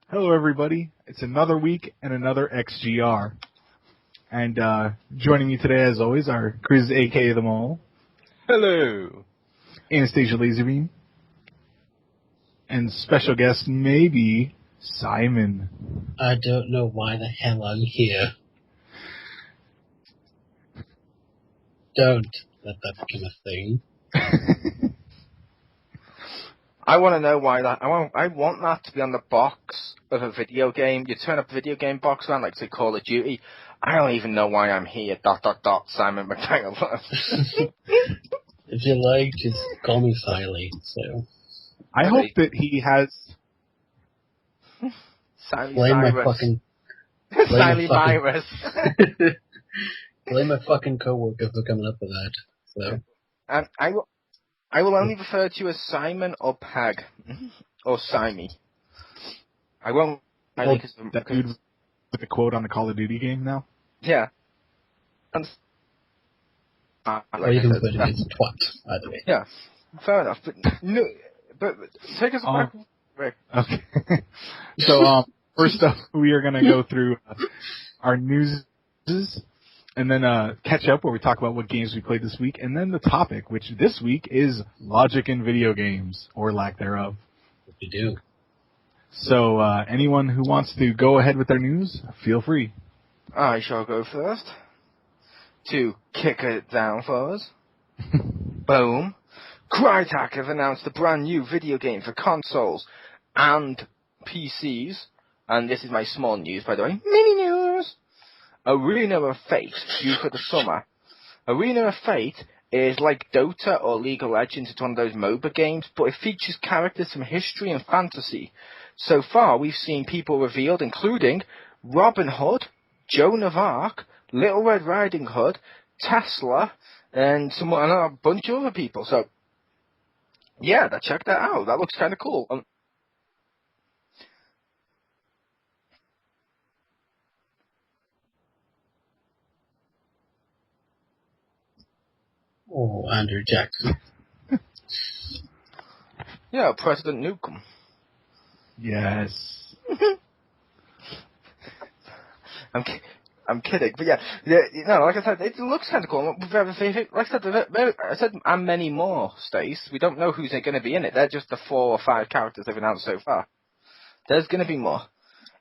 Hello, everybody. It's another week and another XGR. And joining me today, as always, are Chris, a.k.a. The Mole. Hello. Anastasia Laserbeam. And special guest, maybe, Simon. I don't know why the hell I'm here. Don't let that become a thing. I want to know why that. I want that to be on the box of a video game. You turn up a video game box around, like say Call of Duty. I don't even know why I'm here. ... Simon McPegglesworth. If you like, just call me Siley. So I hope that he has. Blame my fucking. Siley virus. Blame my fucking coworker for coming up with that. So. And I will only refer to you as Simon or Peg. Or Simey. I won't... that dude with the quote on the Call of Duty game now? Yeah. And, or you can put it as twat, either way. Yeah. Fair enough. But take us back. Okay. So, first up, we are going to go through our news and then catch up where we talk about what games we played this week, and then the topic, which this week is logic in video games, or lack thereof. What we do. So, anyone who wants to go ahead with their news, feel free. I shall go first. To kick it down for us. Boom. Crytek have announced a brand new video game for consoles and PCs. And this is my small news, by the way. Mini news! Arena of Fate, due for the summer. Arena of Fate is like Dota or League of Legends. It's one of those MOBA games, but it features characters from history and fantasy. So far, we've seen people revealed, including Robin Hood, Joan of Arc, Little Red Riding Hood, Tesla, and a bunch of other people. So, yeah, check that out. That looks kind of cool. Oh, Andrew Jackson. Yeah, President Newcomb. Yes. I'm kidding, but yeah, like I said, it looks kind of cool. Like I said, and many more, Stace. We don't know who's going to be in it. They're just the 4 or 5 characters they've announced so far. There's going to be more.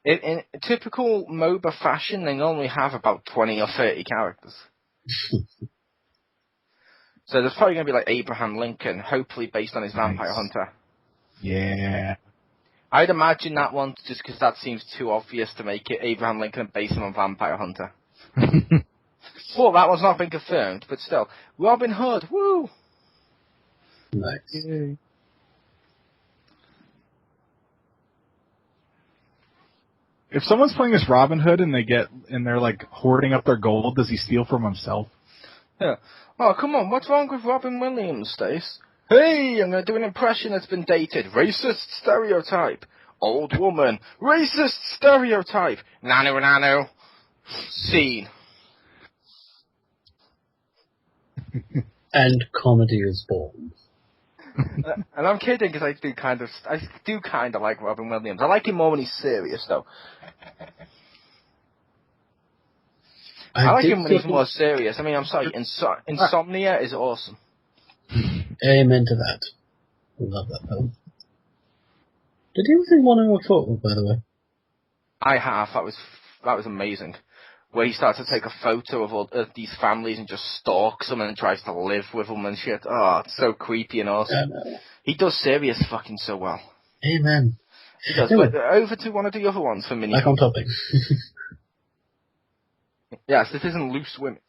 In typical MOBA fashion, they normally have about 20 or 30 characters. So there's probably going to be like Abraham Lincoln, hopefully based on his Vampire Hunter. Yeah. I'd imagine that one just because that seems too obvious to make it Abraham Lincoln based on Vampire Hunter. Well, that one's not been confirmed, but still. Robin Hood, woo! Nice. Yay. If someone's playing as Robin Hood and they're like hoarding up their gold, does he steal from himself? Yeah. Oh, come on, what's wrong with Robin Williams, Stace? Hey, I'm going to do an impression that's been dated. Racist stereotype. Old woman. Racist stereotype. Nanu. Scene. And comedy is born. And I'm kidding because I do kind of like Robin Williams. I like him more when he's serious, though. I like him when he's more serious. I mean, I'm sorry, Insomnia is awesome. Amen to that. I love that film. Did you see 1 hour photo, by the way? I have. That was amazing. Where he starts to take a photo of all of these families and just stalks them and tries to live with them and shit. Oh, it's so creepy and awesome. He does serious fucking so well. Amen. He does. But over to one of the other ones for mini. Back on topic. Yes, this isn't Loose Women.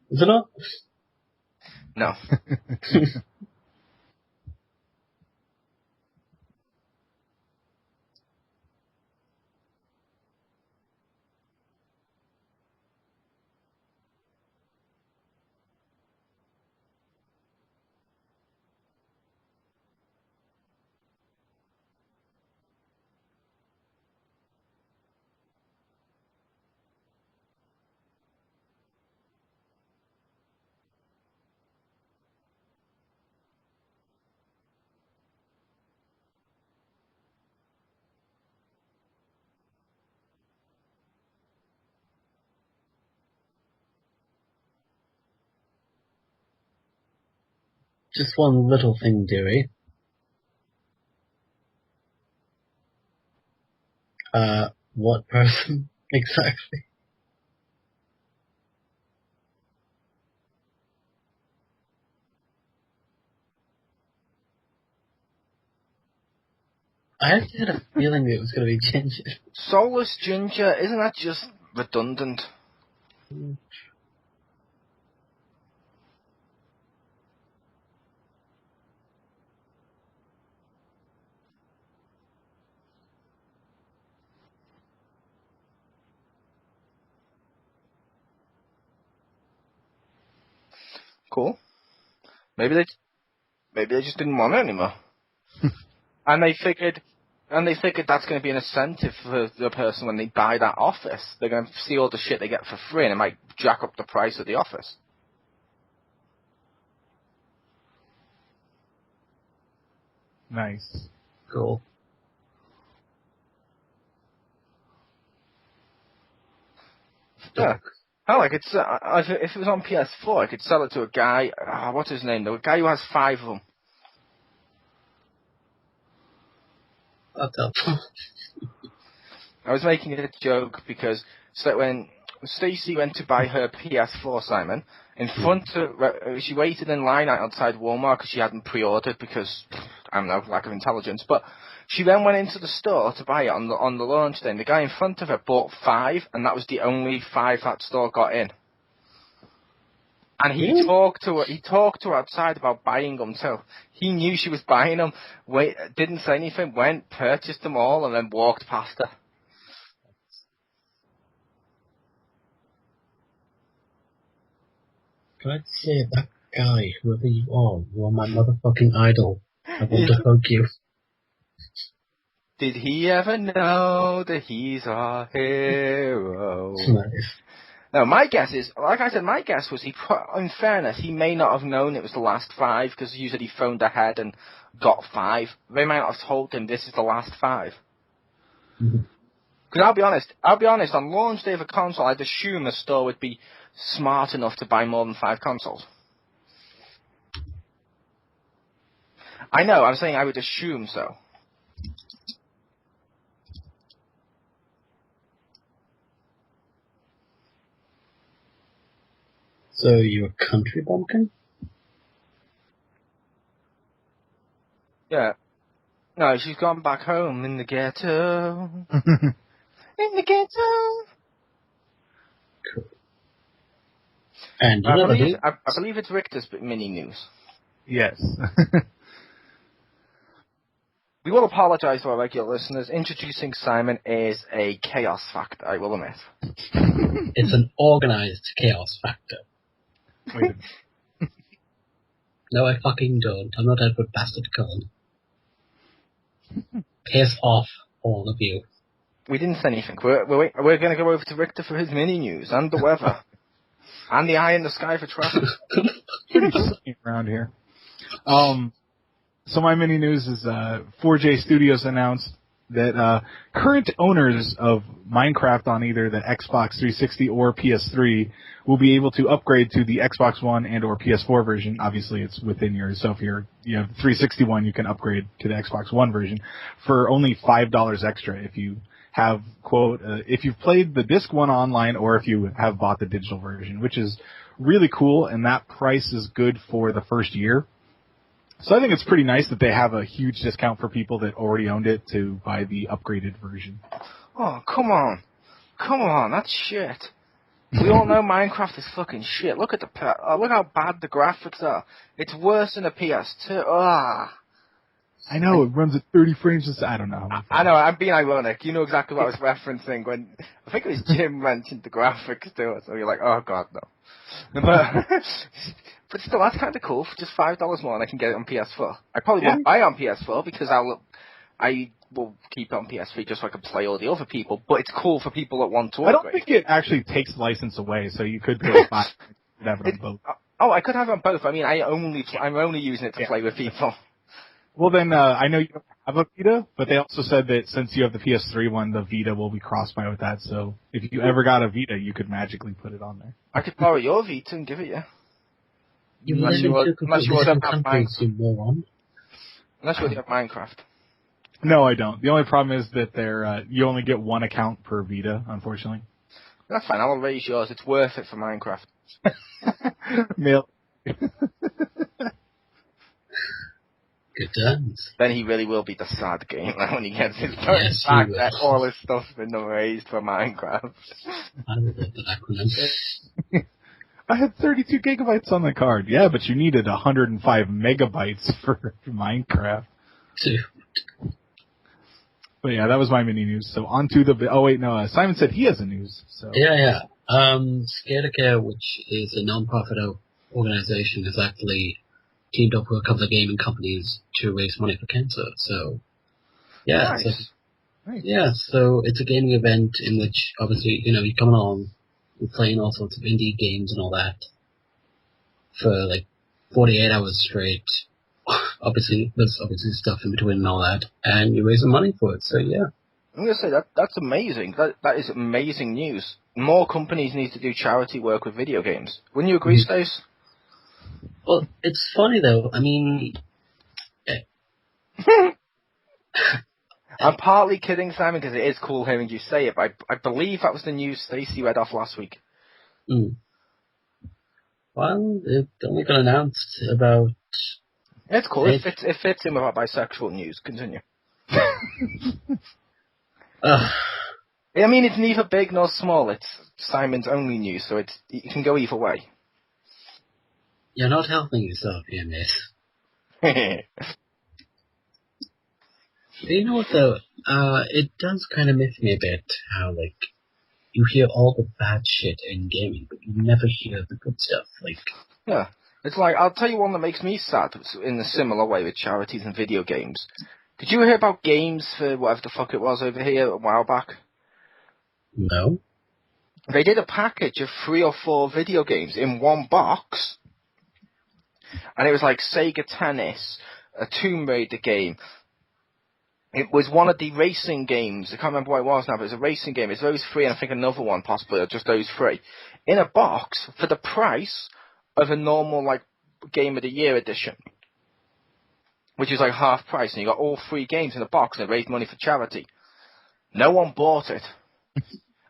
Is it not? No. Just one little thing, dearie. What person exactly? I actually had a feeling it was going to be Ginger. Soulless Ginger, isn't that just redundant? Cool. Maybe they just didn't want it anymore. And they figured that's going to be an incentive for the person when they buy that office. They're going to see all the shit they get for free, and it might jack up the price of the office. Nice. Cool. Yeah. Oh, I could if it was on PS4, I could sell it to a guy. What's his name? The guy who has 5 of them. That's helpful. I was making a joke because when Stacey went to buy her PS4, Simon, in front of she waited in line outside Walmart because she hadn't pre-ordered because I don't know, lack of intelligence. But she then went into the store to buy it on the launch day. And the guy in front of her bought 5, and that was the only 5 that store got in. And he talked to her outside about buying them too. He knew she was buying them. Didn't say anything. Went, purchased them all, and then walked past her. Can I say that guy, whoever you are my motherfucking idol. I want to hug you. Did he ever know that he's our hero? Nice. No, my guess is, like I said, my guess was in fairness, he may not have known it was the last 5, because usually he phoned ahead and got 5. They might not have told him this is the last 5. Mm-hmm. Because I'll be honest, on launch day of a console, I'd assume a store would be smart enough to buy more than 5 consoles. I know, I'm saying I would assume so. So you're a country bumpkin? Yeah. No, she's gone back home in the ghetto. In the ghetto. Cool. And I believe it's Richter's mini news. Yes. We will apologise to our regular listeners. Introducing Simon is a chaos factor, I will admit. It's an organised chaos factor. Wait. No, I fucking don't. I'm not Edward Bastard Cullen. Piss off, all of you. We didn't say anything. We're going to go over to Richter for his mini news and the weather. And the eye in the sky for traffic. Pretty sunny around here. So my mini news is 4J Studios announced that current owners of Minecraft on either the Xbox 360 or PS3 will be able to upgrade to the Xbox One and or PS4 version. Obviously, it's within yours. So if you have the 361, you can upgrade to the Xbox One version for only $5 extra if you have, quote, if you've played the disc one online or if you have bought the digital version, which is really cool, and that price is good for the first year. So I think it's pretty nice that they have a huge discount for people that already owned it to buy the upgraded version. Oh, come on. Come on, that's shit. We all know Minecraft is fucking shit. Look at look how bad the graphics are. It's worse than a PS2. Ah. I know, it runs at 30 frames. I don't know. I know, I'm being ironic. You know exactly what I was referencing when, I think it was Jim mentioned the graphics to us, so you're like, oh god, no. But still, that's kind of cool. For just $5 more and I can get it on PS4. I probably won't buy it on PS4 because I will keep it on PS3 just so I can play all the other people, but it's cool for people that want to upgrade. I don't think it actually takes license away, so you could go buy it on both. Oh, I could have it on both. I mean, I'm only using it to play with people. Well, then, I know you don't have a Vita, but they also said that since you have the PS3 one, the Vita will be cross-buy with that. So if you ever got a Vita, you could magically put it on there. I could borrow your Vita and give it you. You Unless live you in want- two unless you completely want different to have countries, you moron. Unless you have Minecraft. No, I don't. The only problem is that you only get one account per Vita, unfortunately. That's fine. I'll raise yours. It's worth it for Minecraft. Mail. Good times. Then he really will be the sad gamer when he gets his Yes, he back will. that all his stuff's been raised for Minecraft. I love that acronym. I had 32 gigabytes on the card. Yeah, but you needed 105 megabytes for Minecraft. Two. But yeah, that was my mini news. So on to the... Oh, wait, no. Simon said he has a news. So. Yeah. Scared Care, which is a non-profit organization, has actually teamed up with a couple of gaming companies to raise money for cancer. So, yeah. Nice. Yeah, so it's a gaming event in which, obviously, you come along, you're playing all sorts of indie games and all that for, 48 hours straight. Obviously, there's stuff in between and all that, and you're raising money for it, so yeah. I'm going to say that's amazing. That is amazing news. More companies need to do charity work with video games. Wouldn't you agree, Stace? Well, it's funny though, I mean... I'm partly kidding, Simon, because it is cool hearing you say it, but I believe that was the news Stacey read off last week. Well, it only got announced about... It's cool. It fits in with our bisexual news. Continue. I mean, it's neither big nor small. It's Simon's only news, so it can go either way. You're not helping yourself here, mate. You know what, though? It does kind of miss me a bit how, you hear all the bad shit in gaming, but you never hear the good stuff. Yeah. It's like, I'll tell you one that makes me sad in a similar way with charities and video games. Did you hear about games for whatever the fuck it was over here a while back? No. They did a package of 3 or 4 video games in one box. And it was like Sega Tennis, a Tomb Raider game. It was one of the racing games. I can't remember what it was now, but it was a racing game. It's those 3 and I think another one possibly, or just those 3. In a box for the price of a normal, Game of the Year edition. Which is half price, and you got all 3 games in a box, and they raised money for charity. No one bought it.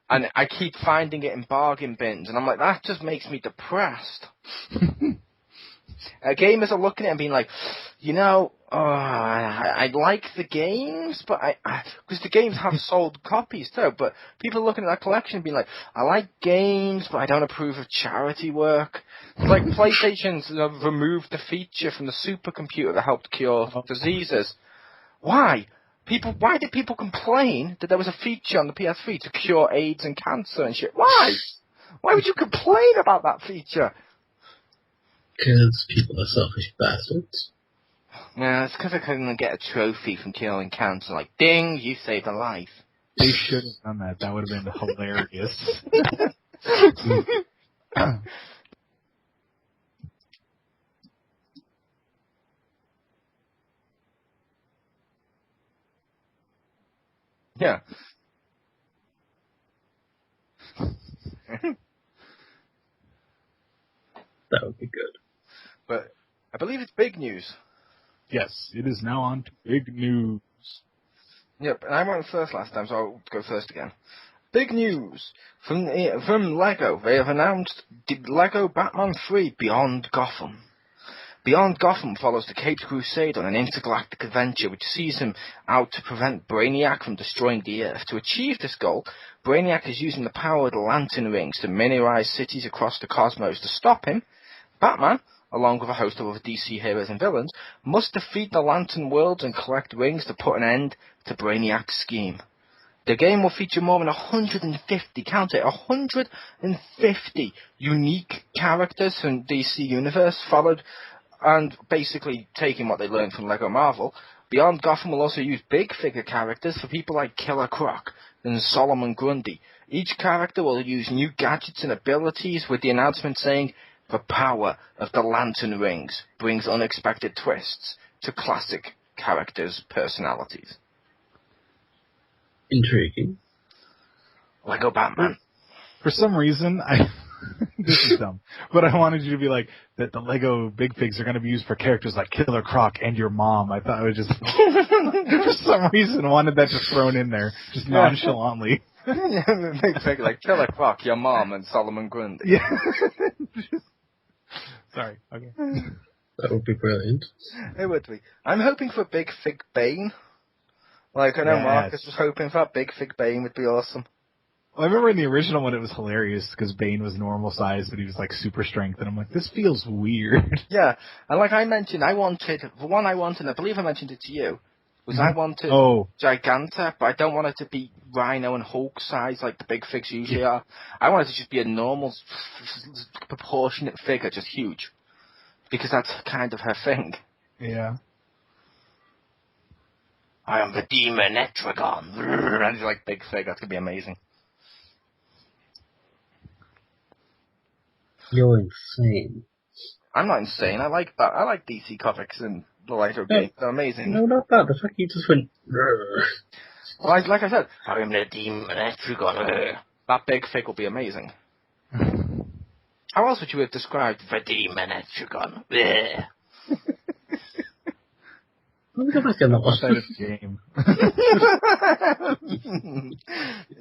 And I keep finding it in bargain bins, and I'm like, that just makes me depressed. Gamers are looking at it and being like, I like the games, but because the games have sold copies too, but people are looking at that collection and being like, I like games, but I don't approve of charity work. It's like PlayStation's removed the feature from the supercomputer that helped cure diseases. Why? Why did people complain that there was a feature on the PS3 to cure AIDS and cancer and shit? Why? Why would you complain about that feature? Because people are selfish bastards. No, it's because I couldn't get a trophy from curing cancer. Ding, you saved a life. They should have done that. That would have been hilarious. Yeah. That would be good. But I believe it's big news. Yes, it is now on to big news. Yep, and I went first last time, so I'll go first again. Big news from LEGO. They have announced the LEGO Batman 3 Beyond Gotham. Beyond Gotham follows the Caped Crusade on an intergalactic adventure which sees him out to prevent Brainiac from destroying the Earth. To achieve this goal, Brainiac is using the power of the Lantern Rings to miniaturize cities across the cosmos. To stop him, Batman, along with a host of other DC heroes and villains, must defeat the Lantern Worlds and collect rings to put an end to Brainiac's scheme. The game will feature more than 150, count it, 150 unique characters from DC Universe, followed and basically taking what they learned from LEGO Marvel. Beyond Gotham will also use big figure characters for people like Killer Croc and Solomon Grundy. Each character will use new gadgets and abilities, with the announcement saying, "The power of the Lantern Rings brings unexpected twists to classic characters' personalities." Intriguing. LEGO Batman. For some reason, this is dumb. But I wanted you to be like, that the Lego Big Figs are going to be used for characters like Killer Croc and your mom. I thought it was just, for some reason, wanted that just thrown in there, just nonchalantly. The Big Fig, like Killer Croc, your mom, and Solomon Grundy. Yeah. Sorry, okay. That would be brilliant. It would be. I'm hoping for Big Fig Bane. Like, I know Marcus was hoping for that. Big Fig Bane would be awesome. Well, I remember in the original one it was hilarious because Bane was normal size, but he was like super strength, and I'm like, this feels weird. Yeah, and like I mentioned, the one I wanted, I believe I mentioned it to you, was I wanted Giganta, but I don't want it to be Rhino and Hulk size like the Big Figs usually are. I want it to just be a normal, proportionate figure, just huge. Because that's kind of her thing. Yeah. I am the demon Etrigon. And it's like Big Fig, that's going to be amazing. You're insane. I'm not insane. I like that. I like DC Comics and the Lego games. They're amazing. No, not that. The fact you just went... Well, like I said, I am the demon Etrigon. That Big Fig will be amazing. How else would you have described the demon Etrigon? Let me go back in that one. Side of the game.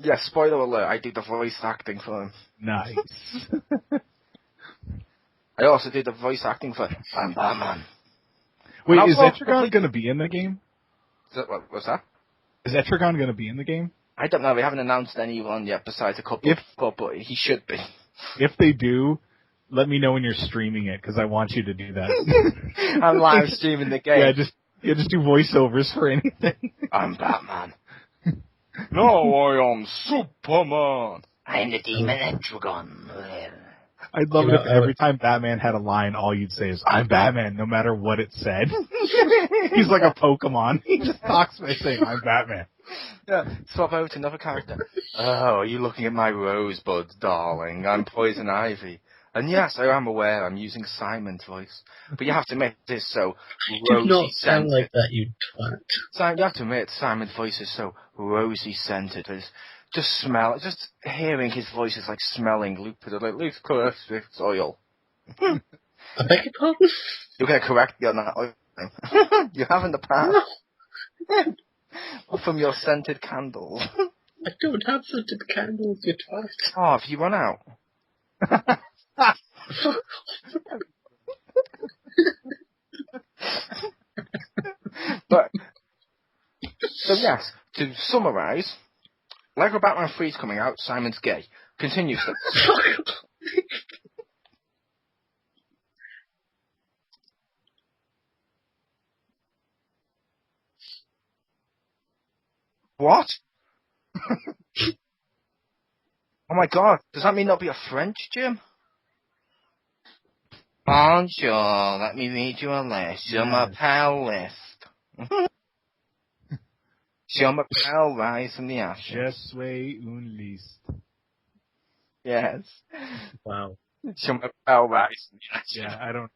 Yeah, spoiler alert, I do the voice acting for him. Nice. I also do the voice acting for I'm Batman. Wait, is Etrigon going to be in the game? What's that? Is Etrigon going to be in the game? I don't know, they haven't announced anyone yet besides a couple but he should be. If they do, let me know when you're streaming it, because I want you to do that. I'm live streaming the game. Yeah, just do voiceovers for anything. I'm Batman. No, I am Superman. I'm the demon Etrigon. I'd love it if every time Batman had a line, all you'd say is, I'm Batman, no matter what it said. He's like a Pokemon. He just talks by saying, I'm Batman. Yeah, swap over to another character. Oh, are you looking at my rosebuds, darling? I'm Poison Ivy. And yes, I am aware I'm using Simon's voice. But you have to admit this so rosy-scented. Do not sound like that, you twat. You have to admit Simon's voice is so rosy-scented. Just hearing his voice is like smelling Lucas oil. I beg your pardon? You're going to correct me on that oil thing. You have in the past. From your scented candles. I don't have scented candles, you twat. Oh, have you run out? But, so yes, to summarise, Lego Batman 3 is coming out, Simon's gay. Continues. What? Oh my god, does that mean there'll be a French gym? Bonjour, let me read you a list. Je m'appelle list. Je m'appelle rise from the ashes. Je suis une liste. Yes. Wow. Je m'appelle rise from the ashes. Yeah, I don't...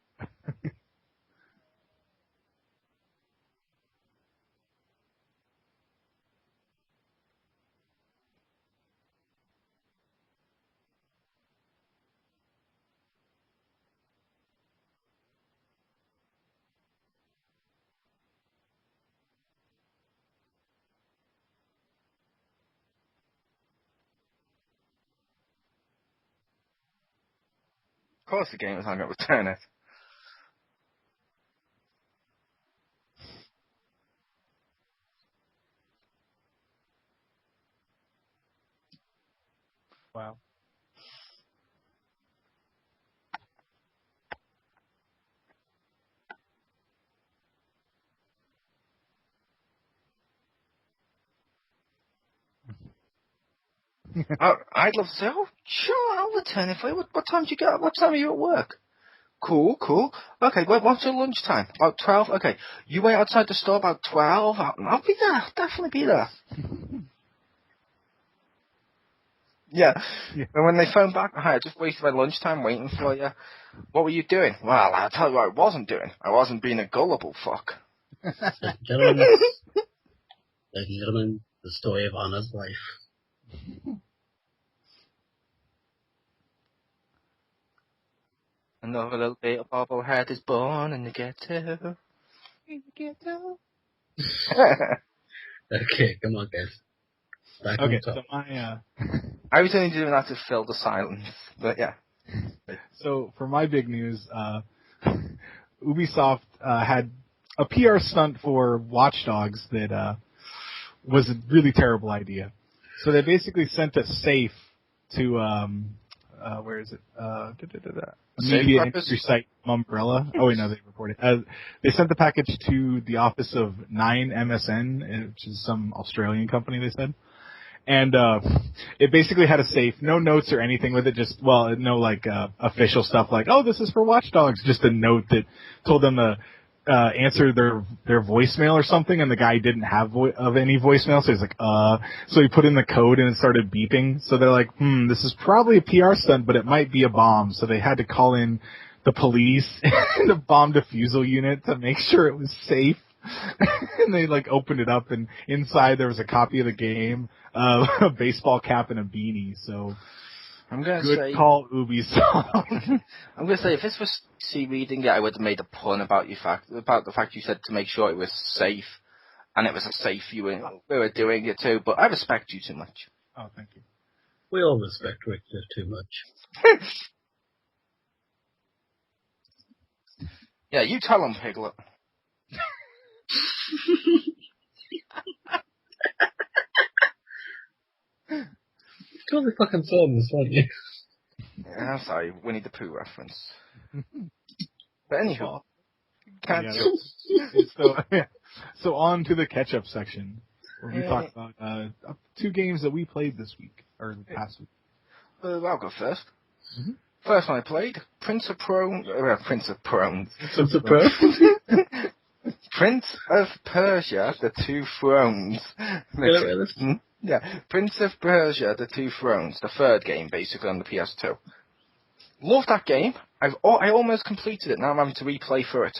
Of course the game is not going to return it. Wow. I'd love to say, oh, sure, I'll return it for you. What time do you get? What time are you at work? Cool. Okay, what's your lunchtime? About 12? Okay, you wait outside the store about 12? I'll be there. I'll definitely be there. Yeah. And when they phone back, hi, I just wasted my lunchtime waiting for you. What were you doing? Well, I'll tell you what I wasn't doing. I wasn't being a gullible fuck. Ladies and gentlemen, the story of Anna's life. Another little bit of bobblehead is born in the ghetto. In the ghetto. Okay, come on, guys. Back Okay, on top. so my I was only doing that to fill the silence, but yeah. so for my big news, Ubisoft had a PR stunt for Watch Dogs that was a really terrible idea. So they basically sent a safe to where is it? A media industry site, Umbrella. Oh wait, no, they reported. They sent the package to the office of 9MSN, which is some Australian company. They said. And it basically had a safe, no notes or anything with it, just, well, no, like, official stuff like, oh, this is for Watch Dogs, just a note that told them to answer their voicemail or something, and the guy didn't have any voicemail, so he's like, so he put in the code and it started beeping, so they're like, this is probably a PR stunt, but it might be a bomb, so they had to call in the police and the bomb defusal unit to make sure it was safe. And they like opened it up, and inside there was a copy of the game, a baseball cap, and a beanie. So, I'm gonna good say, call, Ubisoft. I'm gonna say, if this was C reading it, I would have made a pun about the fact you said to make sure it was safe, and it was a safe we were doing it too. But I respect you too much. Oh, thank you. We all respect Richter too much. Yeah, you tell him, Piglet. Totally fucking saw this, weren't you? Yeah, I'm sorry, Winnie the Pooh reference. But anywho, so on to the catch-up section, where we talk about 2 games that we played this week, or the past week. I'll go first. Mm-hmm. First one I played, Prince of Persia, The Two Thrones. Yeah, Prince of Persia, The Two Thrones, the third game basically on the PS2. Love that game. I almost completed it. Now I'm having to replay through it.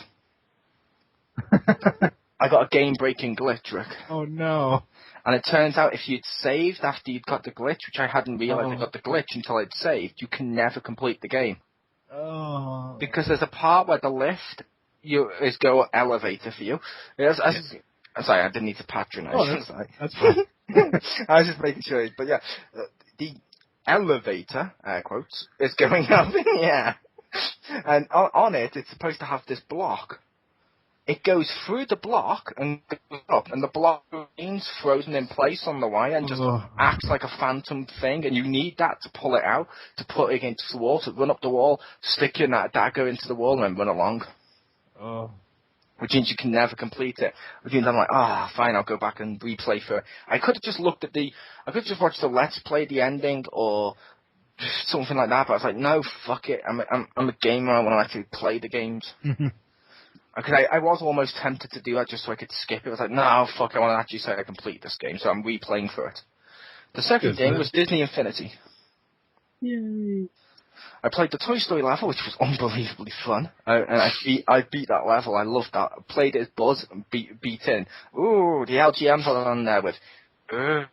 I got a game-breaking glitch, Rick. Oh no! And it turns out if you'd saved after you'd got the glitch, which I hadn't realized I got the glitch until I'd saved, you can never complete the game. Oh. Because there's a part where the lift is go elevator for you. Sorry, I didn't need to patronize. Oh, that's fine. I was just making sure. But yeah, the elevator, air quotes, is going up in the air. And on it, it's supposed to have this block. It goes through the block and goes up, and the block remains frozen in place on the wire and just acts like a phantom thing, and you need that to pull it out, to put it against the wall, to run up the wall, stick your dagger into the wall, and then run along. Oh. Which means you can never complete it. Which means I'm like, fine, I'll go back and replay for it. I could have just watched the Let's Play, the ending, or something like that, but I was like, no, fuck it, I'm a gamer, I want to actually play the games. Because I was almost tempted to do that just so I could skip it. I was like, no, fuck, I want to actually say I complete this game, so I'm replaying for it. The second game was Disney Infinity. Yay. I played the Toy Story level, which was unbelievably fun. And I beat that level. I loved that. I played it as Buzz and beat in. Ooh, the LGMs are on there with, ooh,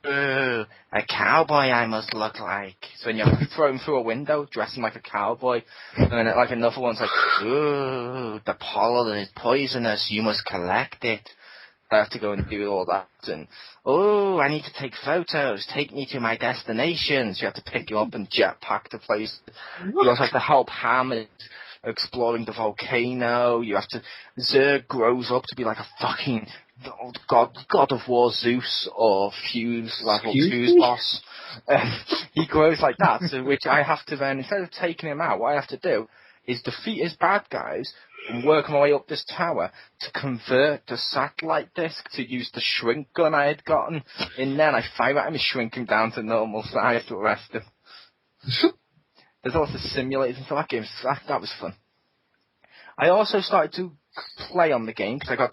a cowboy I must look like. So when you throw him through a window, dressing like a cowboy. And then like another one's like, ooh, the pollen is poisonous, you must collect it. I have to go and do all that. And, oh, I need to take photos. Take me to my destinations. You have to pick you up and jetpack to place. You also have to help Ham exploring the volcano. You have to... Zerg grows up to be like a fucking god of war Zeus or Fuse level 2's boss. He grows like that, so which I have to then, instead of taking him out, what I have to do is defeat his bad guys and work my way up this tower to convert the satellite disk to use the shrink gun I had gotten. And then I fire at him and shrink him down to normal size to arrest him. There's also simulators and so that was fun. I also started to play on the game because I got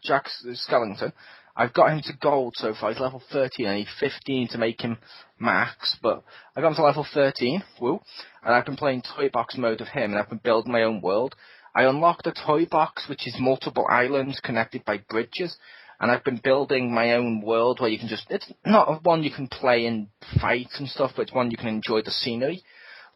Jack's skeleton. I've got him to gold so far. He's level 13. I need 15 to make him max, but I got him to level 13. Woo! And I've been playing toy box mode of him, and I've been building my own world. I unlocked a toy box, which is multiple islands connected by bridges, and I've been building my own world where you can it's not one you can play and fight and stuff, but it's one you can enjoy the scenery.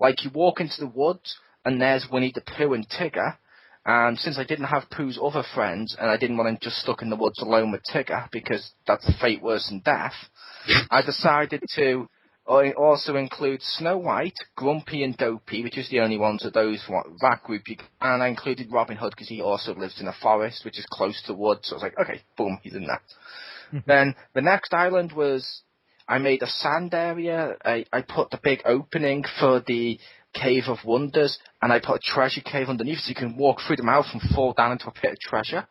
Like, you walk into the woods, and there's Winnie the Pooh and Tigger. And since I didn't have Pooh's other friends, and I didn't want him just stuck in the woods alone with Tigger, because that's a fate worse than death, I decided to also include Snow White, Grumpy, and Dopey, which is the only ones of that group. And I included Robin Hood, because he also lives in a forest, which is close to woods. So I was like, okay, boom, he's in that. Then the next island was, I made a sand area. I put the big opening for the Cave of Wonders, and I put a treasure cave underneath so you can walk through the mouth and fall down into a pit of treasure.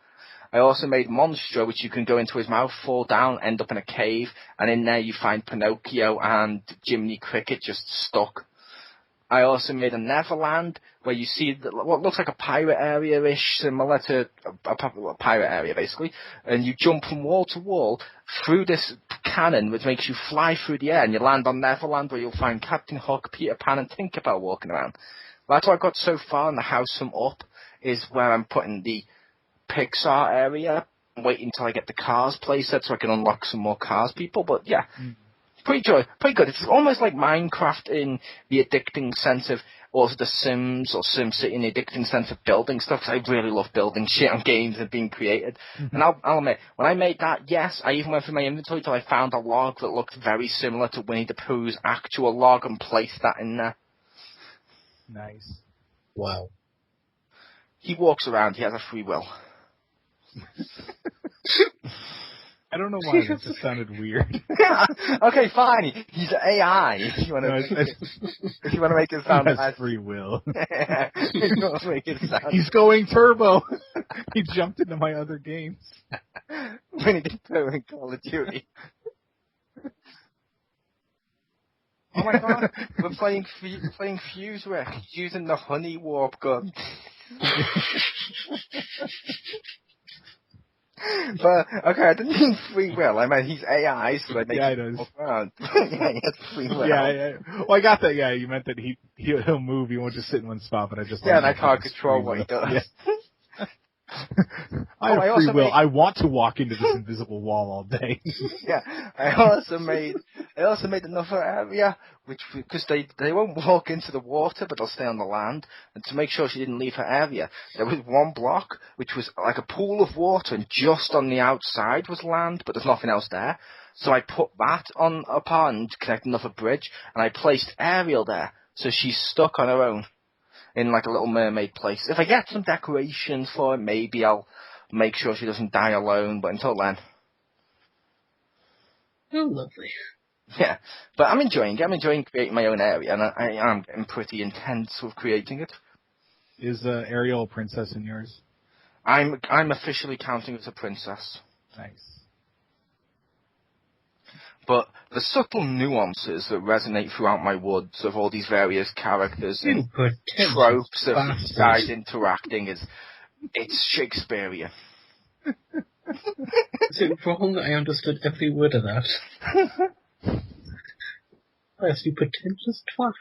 I also made Monstro, which you can go into his mouth, fall down, end up in a cave, and in there you find Pinocchio and Jiminy Cricket just stuck. I also made a Neverland, where you see what looks like a pirate area-ish, similar to a pirate area, basically. And you jump from wall to wall through this cannon, which makes you fly through the air, and you land on Neverland, where you'll find Captain Hook, Peter Pan, and Tinkerbell walking around. That's what I got so far, and the house from Up is where I'm putting the Pixar area. I'm waiting until I get the Cars playset so I can unlock some more Cars people, but yeah. Pretty good. It's almost like Minecraft in the addicting sense of, or The Sims or SimCity in the addicting sense of building stuff, 'cause I really love building shit on games and being created. And I'll admit, when I made that, yes, I even went through my inventory till I found a log that looked very similar to Winnie the Pooh's actual log and placed that in there. Nice. Wow. He walks around, he has a free will. I don't know why, that just sounded weird. Okay, fine. He's AI. If you want to make it sound he has free will. If you want to make it sound. He's going turbo. He jumped into my other games. Winnie the Pooh in Call of Duty. Oh my god, we're playing Fuse Wreck using the honey warp gun. But, okay, I didn't mean free will. I meant he's AI, so I make him walk around. Yeah, he has free will. Yeah. Well, I got that. Yeah, you meant that he'll move. He won't just sit in one spot. But I just and I can't control what he does. Yeah. I have free will. I want to walk into this invisible wall all day. Yeah, I also made another area, because they won't walk into the water, but they'll stay on the land. And to make sure she didn't leave her area, there was one block which was like a pool of water, and just on the outside was land, but there's nothing else there. So I put that on a pond, connecting off a bridge, and I placed Ariel there, so she's stuck on her own. In like a Little Mermaid place. If I get some decorations for it, maybe I'll make sure she doesn't die alone, but until then. Oh, lovely. Yeah, but I'm enjoying it. I'm enjoying creating my own area, and I'm getting pretty intense with creating it. Is Ariel a princess in yours? I'm officially counting as a princess. Nice. But the subtle nuances that resonate throughout my woods of all these various characters and tropes of guys interacting it's Shakespearean. Is it wrong that I understood every word of that? Yes, you pretentious twat.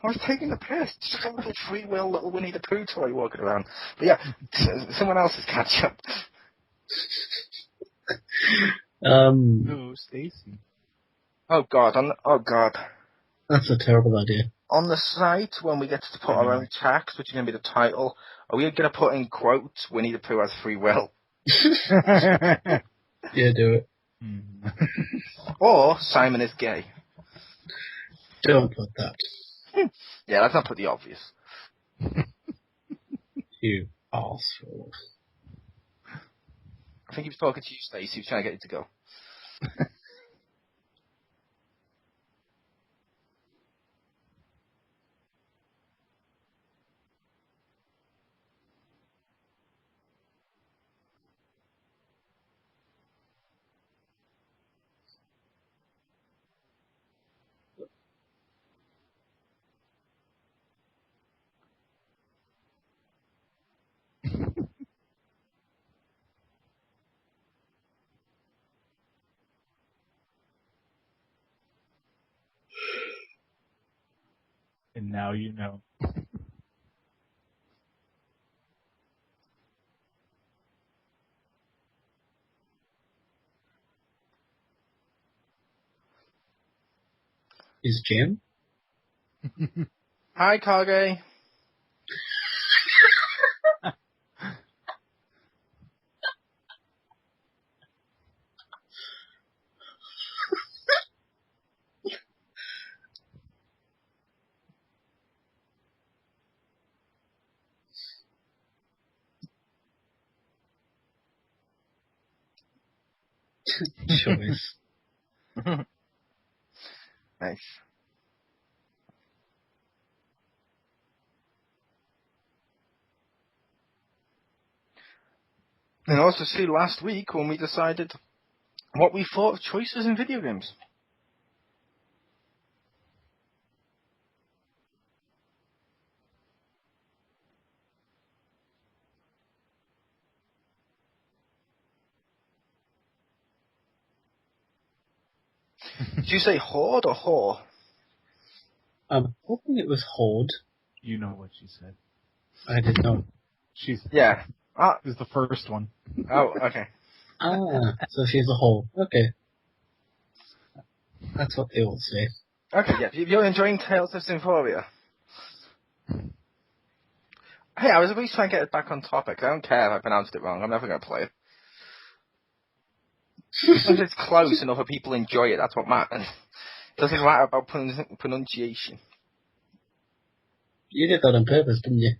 I was taking the piss. Just a little free will little Winnie the Pooh toy walking around. But yeah, someone else's catch up. Oh, Stacy. Oh god. That's a terrible idea. On the site, when we get to put our own text, which is going to be the title, are we going to put in quotes, Winnie the Pooh has free will? Yeah, do it. Or, Simon is gay. Don't put that. Yeah, let's not put the obvious. You arsehole. I think he was talking to you, Stacey. He was trying to get you to go. And now you know. Is Jim? Hi, Kage. Choice. Nice. And also see last week when we decided what we thought of choices in video games. Did you say horde or whore? I'm hoping it was Horde. You know what she said. I did not. Yeah. This is the first one. Oh, okay. So she's a whole. Okay. That's what they all say. Okay, yeah. If you're enjoying Tales of Symphoria. Hey, I was at least trying to get it back on topic. I don't care if I pronounced it wrong. I'm never going to play it. As long as it's close and other people enjoy it, that's what matters. It doesn't matter about pronunciation. You did that on purpose, didn't you?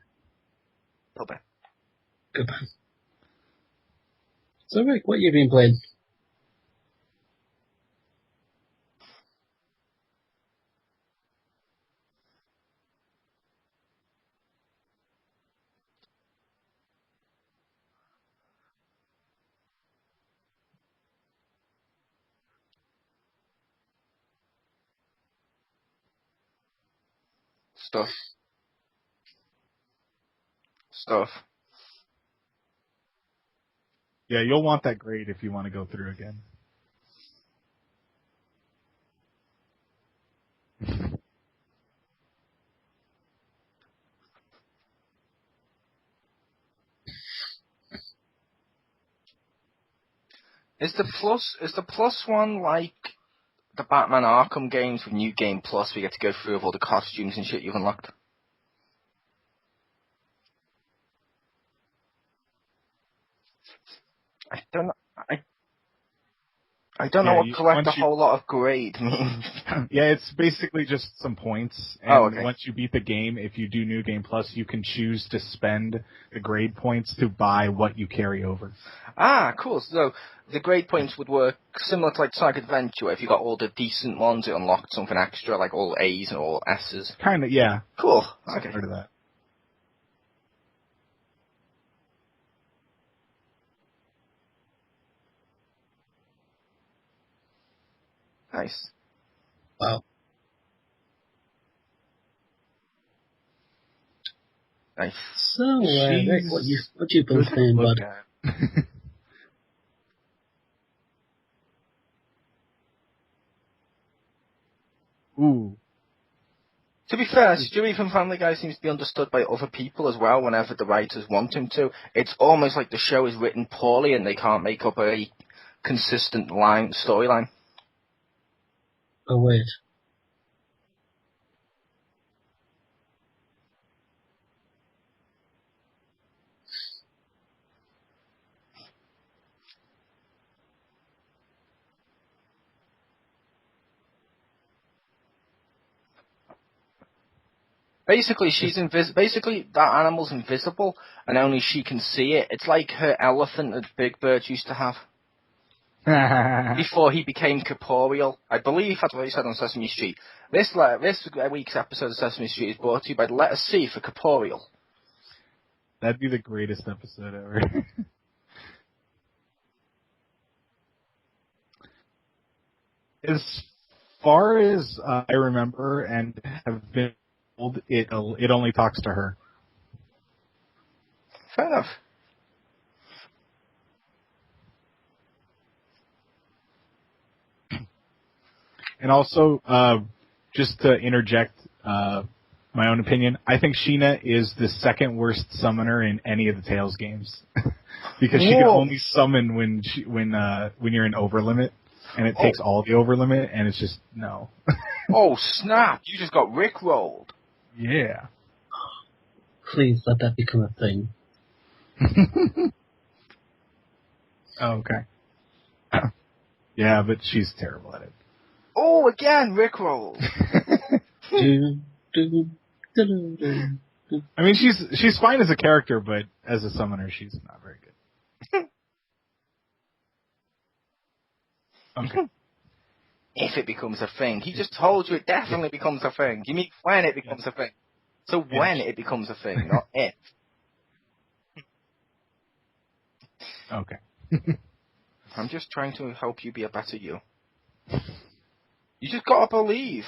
A little bit. Good man. So, Rick, what have you been playing? Stuff. Yeah, you'll want that grade if you want to go through again. Is the plus one like the Batman Arkham games with New Game Plus? We get to go through with all the costumes and shit you've unlocked. I don't know what collect a whole lot of grade means. Yeah, it's basically just some points. And okay. Once you beat the game, if you do New Game Plus, you can choose to spend the grade points to buy what you carry over. Ah, cool. So the grade points would work similar to like Sonic Adventure. If you got all the decent ones, it unlocked something extra, like all A's and all S's. Kind of, yeah. Cool. Okay. Part of that. Nice. Wow. Nice. So, Rick, what you been playing, bud? Ooh. To be fair, Stewie from Family Guy seems to be understood by other people as well whenever the writers want him to. It's almost like the show is written poorly and they can't make up a consistent storyline. Oh, wait. Basically, basically, that animal's invisible, and only she can see it. It's like her elephant that Big Bird used to have. Before he became corporeal. I believe that's what he said on Sesame Street. This week's episode of Sesame Street is brought to you by the letter C for corporeal. That'd be the greatest episode ever. As far as I remember and have been told, it only talks to her. Fair enough. And also, just to interject my own opinion, I think Sheena is the second worst summoner in any of the Tales games. Because she can only summon when you're in overlimit, and it takes all the overlimit, and it's just, no. Oh, snap! You just got rickrolled. Yeah. Please let that become a thing. Okay. Yeah, but she's terrible at it. Oh, again, rickrolled. I mean, she's fine as a character, but as a summoner, she's not very good. Okay. If it becomes a thing. He just told you it definitely becomes a thing. You mean when it becomes a thing. So when it becomes a thing, not if. Okay. I'm just trying to help you be a better you. You just gotta believe.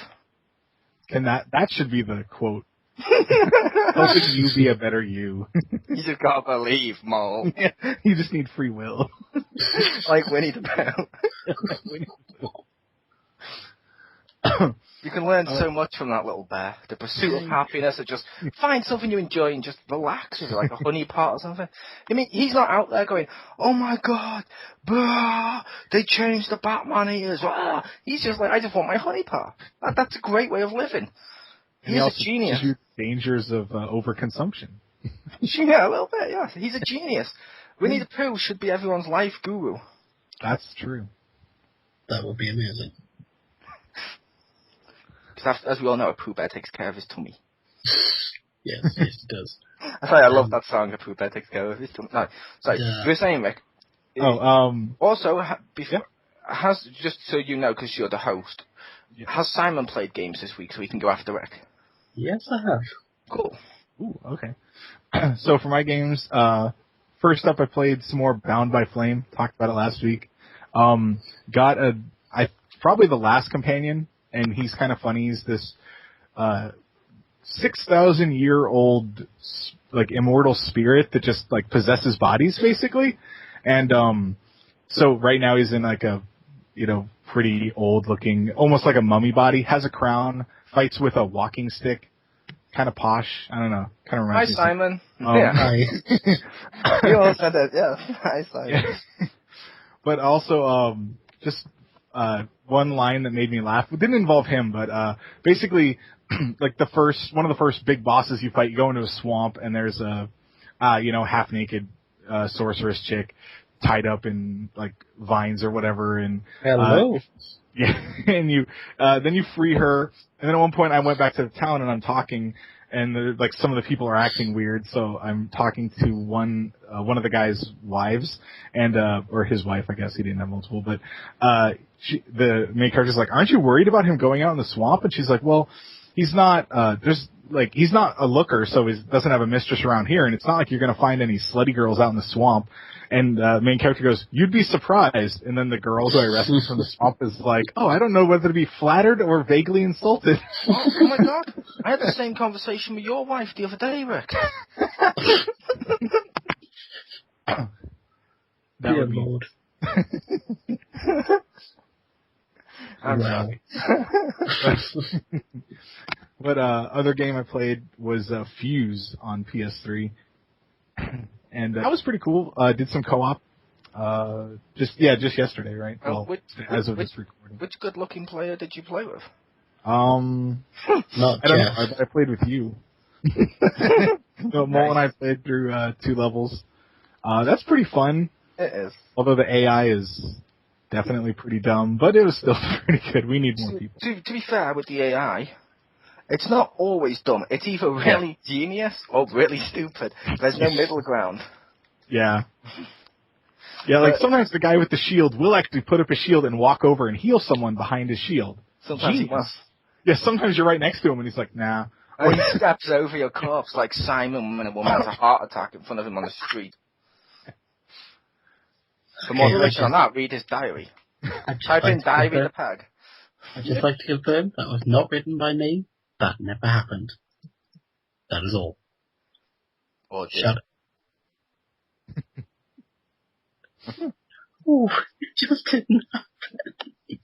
And that should be the quote. Helping you be a better you. You just gotta believe, Mole. Yeah, you just need free will. Like Winnie the Pooh. You can learn so much from that little bear. The pursuit of happiness, or just find something you enjoy and just relax with it, like a honey pot or something. I mean, he's not out there going, oh my god, they changed the Batman ears. He's just like, I just want my honey pot. That's a great way of living. He's a genius. You dangers of overconsumption. Yeah, a little bit, yeah. He's a genius. Winnie the Pooh should be everyone's life guru. That's true. That would be amazing. Because as we all know, a Pooh Bear takes care of his tummy. Yes, it does. I love that song, A Pooh Bear Takes Care of His Tummy. No, sorry, you were saying, Rick. Also, just so you know, because you're the host, has Simon played games this week so we can go after Rick? Yes, I have. Cool. Ooh, okay. So for my games, first up I played some more Bound by Flame. Talked about it last week. Got probably the last companion, and he's kind of funny. He's this 6,000-year-old like immortal spirit that just like possesses bodies basically. And so right now he's in like a pretty old looking, almost like a mummy body, has a crown, fights with a walking stick, kind of posh. I don't know. Kind of reminds me. Hi, Simon. Hi. You all said that, yeah. Hi, Simon. Yeah. But also, just one line that made me laugh. It didn't involve him, but basically, like one of the first big bosses you fight, you go into a swamp and there's a, half naked sorceress chick tied up in like vines or whatever, and hello. And then you free her, and then at one point I went back to the town and I'm talking, and like some of the people are acting weird, so I'm talking to one of the guy's wives, and or his wife, I guess he didn't have multiple, but the main character's like, aren't you worried about him going out in the swamp? And she's like, well, he's not he's not a looker, so he doesn't have a mistress around here, and it's not like you're gonna find any slutty girls out in the swamp. And main character goes, you'd be surprised. And then the girl who I rescued from the swamp is like, oh, I don't know whether to be flattered or vaguely insulted. Oh my god. I had the same conversation with your wife the other day, Rick. That would be... Lord. I'm sorry. But other game I played was Fuse on PS3. And that was pretty cool. Did some co-op. Just yesterday, right? As of this recording. Which good-looking player did you play with? Not I don't know. I played with you. So Mole and I played through 2 levels. That's pretty fun. It is. Although the AI is definitely pretty dumb, but it was still pretty good. We need more people. To be fair with the AI, it's not always dumb. It's either really genius or really stupid. There's no middle ground. Yeah. Yeah, like sometimes the guy with the shield will actually put up a shield and walk over and heal someone behind his shield. Sometimes he must. Yeah, sometimes you're right next to him and he's like, nah. Or he steps over your corpse like Simon when a woman has a heart attack in front of him on the street. For more information on that, read his diary. Type in diary the peg. I'd just like to confirm that was not written by me. That never happened. That is all. Or shut up. Ooh, it just didn't happen.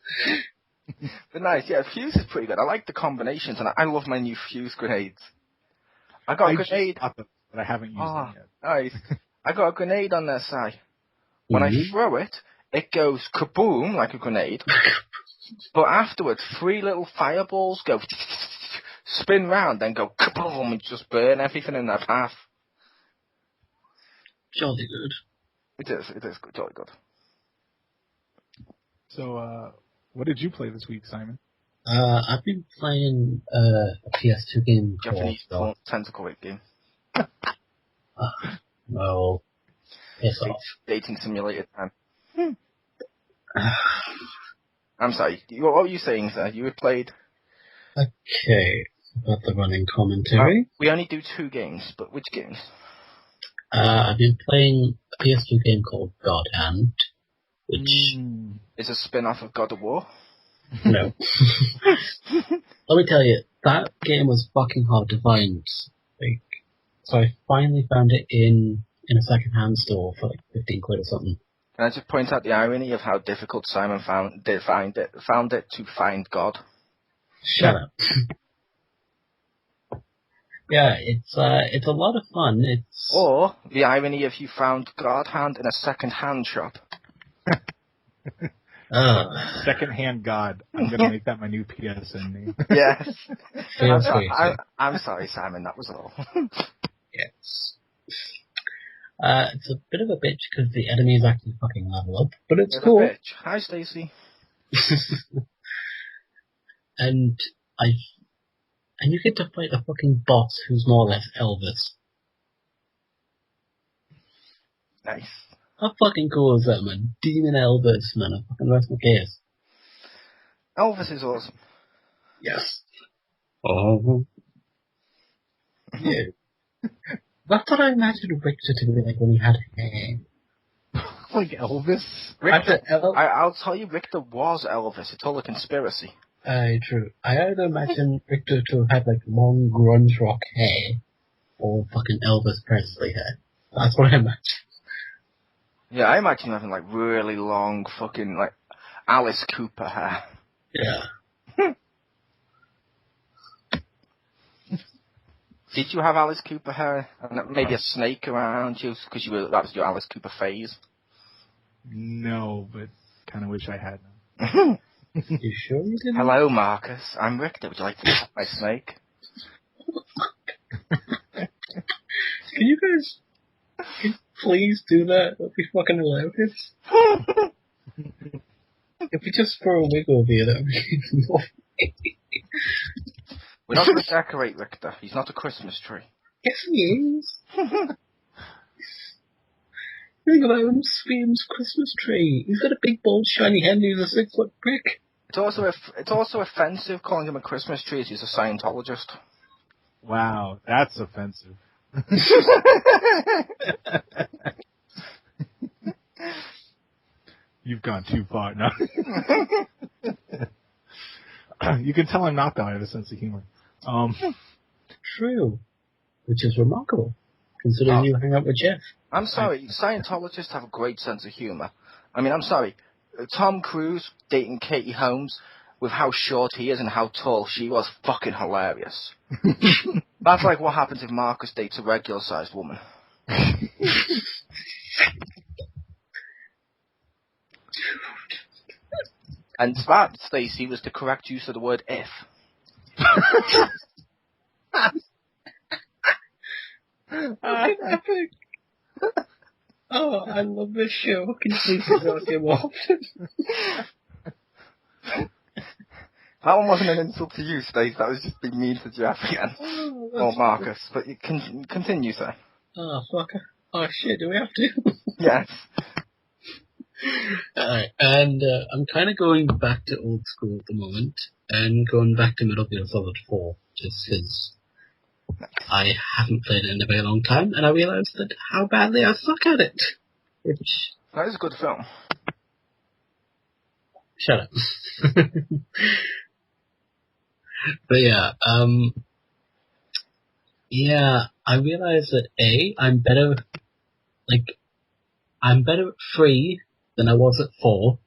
But nice, yeah, Fuse is pretty good. I like the combinations, and I love my new Fuse grenades. I got a grenade. But I haven't used them yet. Nice. I got a grenade on their side. When I throw it, it goes kaboom like a grenade. But afterwards, 3 little fireballs go spin round, then go kaboom and just burn everything in their path. Jolly good. It is good, jolly good. So, what did you play this week, Simon? I've been playing a PS2 game Japanese tentacle rape game. Well, piss off. Dating simulator time. I'm sorry. What were you saying, sir? You had played... Okay, about the running commentary. We only do 2 games, but which games? I've been playing a PS2 game called God Hand, which... Is a spin-off of God of War? No. Let me tell you, that game was fucking hard to find. Like, so I finally found it in a second-hand store for like 15 quid or something. Can I just point out the irony of how difficult Simon found it to find God? Shut up. Yeah, it's a lot of fun. Or the irony of you found God Hand in a second-hand shop. Second-hand God. I'm going to make that my new PSN name. Yes. Feel I'm sorry, Simon, that was all. Yes. It's a bit of a bitch because the enemies actually fucking level up, but it's You're cool. a bitch. Hi, Stacey. And you get to fight a fucking boss who's more or less Elvis. Nice. How fucking cool is that, man? Demon Elvis, man. I fucking rest my case. Elvis is awesome. Yes. Oh. Yeah. That's what I imagined Richter to be like when he had hair. Like Elvis? Richter, I'll tell you, Richter was Elvis. It's all a conspiracy. True. I either imagine Richter to have like long grunge rock hair or fucking Elvis Presley hair. That's what I imagine. Yeah, I imagine him having like really long fucking like Alice Cooper hair. Yeah. Did you have Alice Cooper hair? And maybe a snake around you because that was your Alice Cooper phase? No, but kind of wish I had. You sure you didn't? Hello, Marcus. I'm Richter. Would you like to pet my snake? Can you guys please do that? That'd be fucking hilarious. If we just throw a wig over you, that'd be more. We're not going to decorate Richter. He's not a Christmas tree. Yes, he is. Think about him, Spheme's Christmas tree. He's got a big, bold, shiny head and he's a 6-foot prick. It's also offensive calling him a Christmas tree as he's a Scientologist. Wow, that's offensive. You've gone too far now. You can tell I'm not, though. I have a sense of humor. True. Which is remarkable, considering you hang out with Jeff. I'm sorry, Scientologists have a great sense of humor. I mean, I'm sorry. Tom Cruise dating Katie Holmes with how short he is and how tall she was, fucking hilarious. That's like what happens if Marcus dates a regular-sized woman. And that, Stacey, was the correct use of the word if. Fucking epic. Oh, I love this show. Can you please go get more often? That one wasn't an insult to you, Stacey. That was just being mean to Jeff again. Or Marcus. But you can continue, sir. Oh, fucker. Oh, shit, do we have to? Yes. Alright, and I'm kind of going back to old school at the moment, and going back to Metal Gear Solid 4, just because I haven't played it in a very long time, and I realized that how badly I suck at it. Which... That is a good film. Shut up. But yeah, I realized that I'm better at 3 than I was at 4.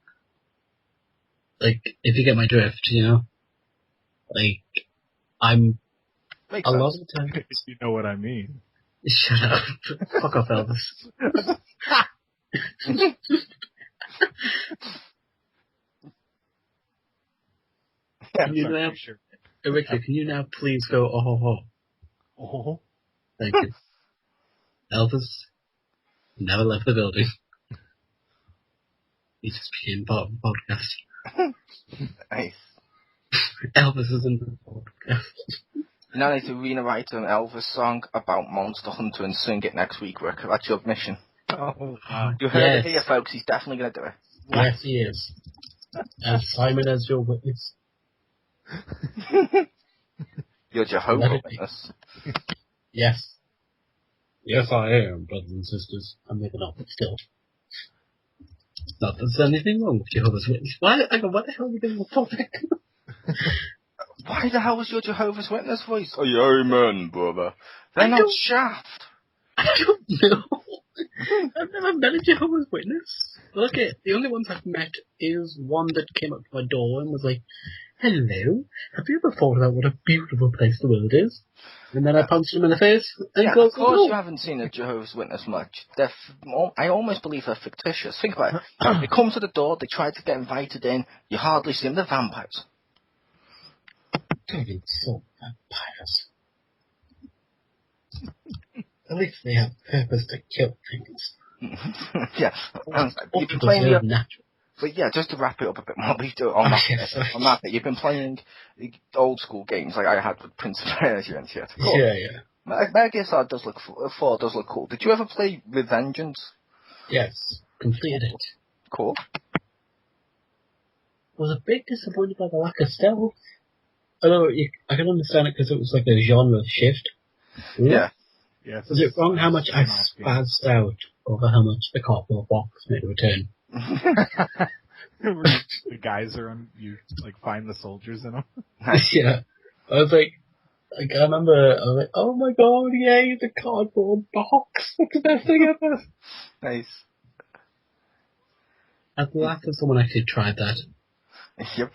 Like, if you get my drift, you know? Like, I'm Makes a sense. lot of the time... If you know what I mean. Shut up. Fuck off, Elvis. Can you now, Richter, can you now please go, oh ho ho? Oh ho ho? Thank you. Elvis never left the building. He just became part of the podcast. Nice. Elvis is in the podcast. You now need to rewrite an Elvis song about Monster Hunter and sing it next week, Rick. That's your mission. Oh, wow. You heard it Yes. here, folks. He's definitely going to do it. Yes, he is. Simon as your witness. You're Jehovah's Witness. Yes. Yes, I am, brothers and sisters. I'm making up, but still. Not that there's anything wrong with Jehovah's Witness. What the hell are we doing with topic? Why the hell was your Jehovah's Witness voice? Oh, yeah, amen, brother. They're not Shaft. I don't know. I've never met a Jehovah's Witness. Look, the only ones I've met is one that came up to my door and was like, "Hello, have you ever thought about what a beautiful place the world is?" And then I punched him in the face and yeah, closed of course the door. you haven't seen a Jehovah's Witness much. I almost believe they're fictitious. Think about it. They come to the door, they try to get invited in, you hardly see them, they're vampires. Don't insult vampires. At least they have purpose to kill things. Yeah. You've been playing natural. But yeah, just to wrap it up a bit more, on that bit, you've been playing old school games like I had with Prince of Persia and shit. Cool. Yeah. Metal Gear Solid does look 4 does look cool. Did you ever play Revengeance? Yes, completed it. Cool. Was a bit disappointed by the lack of stealth. Although I can understand it because it was like a genre shift. Yeah. Is it wrong how much I spazzed out over how much the cardboard box made a return? The guys are on, you like find the soldiers in them. Yeah. I was like, I remember, I was like, oh my god, yay, the cardboard box. That's the best thing ever. Nice. I'm glad that someone actually tried that. Yep.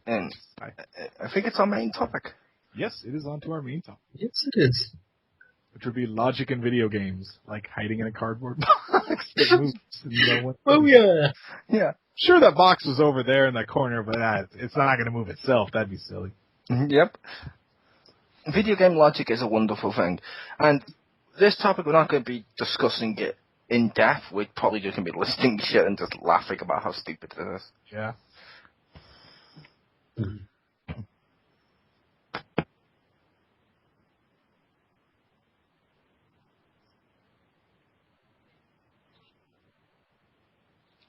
And I think it's our main topic. Yes, it is on to our main topic. Yes, it is. Which would be logic in video games, like hiding in a cardboard box that moves. Oh yeah. Yeah. Sure, that box was over there in that corner, but it's not going to move itself. That'd be silly. Yep. Video game logic is a wonderful thing. And this topic, we're not going to be discussing it in depth. We're probably just going to be listing shit and just laughing about how stupid it is. Yeah.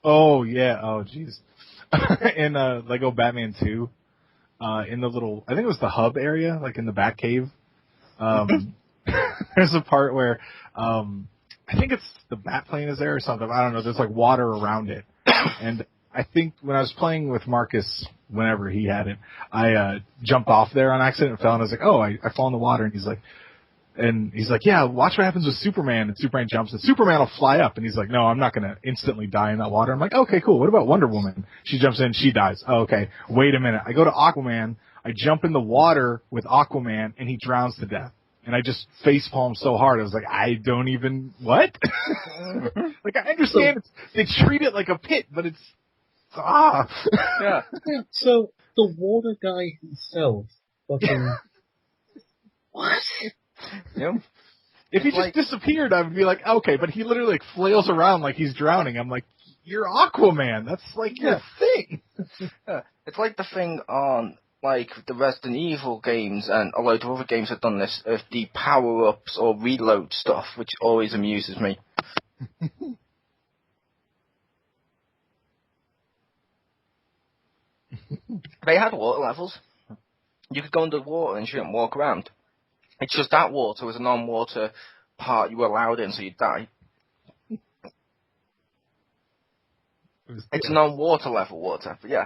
Oh, yeah. Oh, jeez. In Lego Batman 2, in the little, I think it was the hub area, like in the Batcave, there's a part where, I think it's the Batplane is there or something. I don't know. There's like water around it. And I think when I was playing with Marcus, whenever he had it, I jumped off there on accident and fell, and I was like, oh, I fall in the water. And he's like, yeah, watch what happens with Superman. And Superman jumps, and Superman will fly up. And he's like, no, I'm not going to instantly die in that water. I'm like, okay, cool. What about Wonder Woman? She jumps in, she dies. Oh, okay. Wait a minute. I go to Aquaman. I jump in the water with Aquaman, and he drowns to death. And I just facepalmed so hard. I was like, I don't even, what? Like, I understand they treat it like a pit, but it's, Yeah. So, the water guy himself, fucking, what? Yep. If he just disappeared, I would be like, okay, but he literally like flails around like he's drowning. I'm like, you're Aquaman. That's like your thing. Yeah. It's like the thing on like the Resident Evil games and a load of other games have done this of the power-ups or reload stuff, which always amuses me. They had water levels. You could go under water and shoot and walk around. It's just that water was a non-water part you were allowed in, so you'd die. It's non-water level water, but yeah.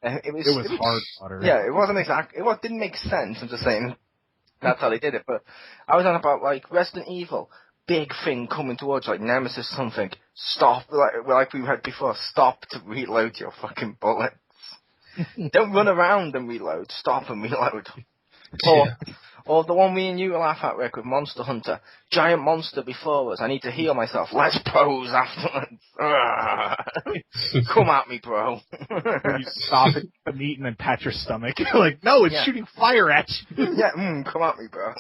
It was hard water. Yeah, it wasn't exact. It didn't make sense. I'm just saying that's how they did it. But I was on about like Resident Evil, big thing coming towards like Nemesis something. Stop, like we had before. Stop to reload your fucking bullets. Don't run around and reload. Stop and reload. Or the one me and you laugh at, Rick, with Monster Hunter. Giant monster before us. I need to heal myself. Let's pose afterwards. Come at me, bro. When you stop at the meat and then pat your stomach. Like, no, it's shooting fire at you. Yeah, come at me, bro.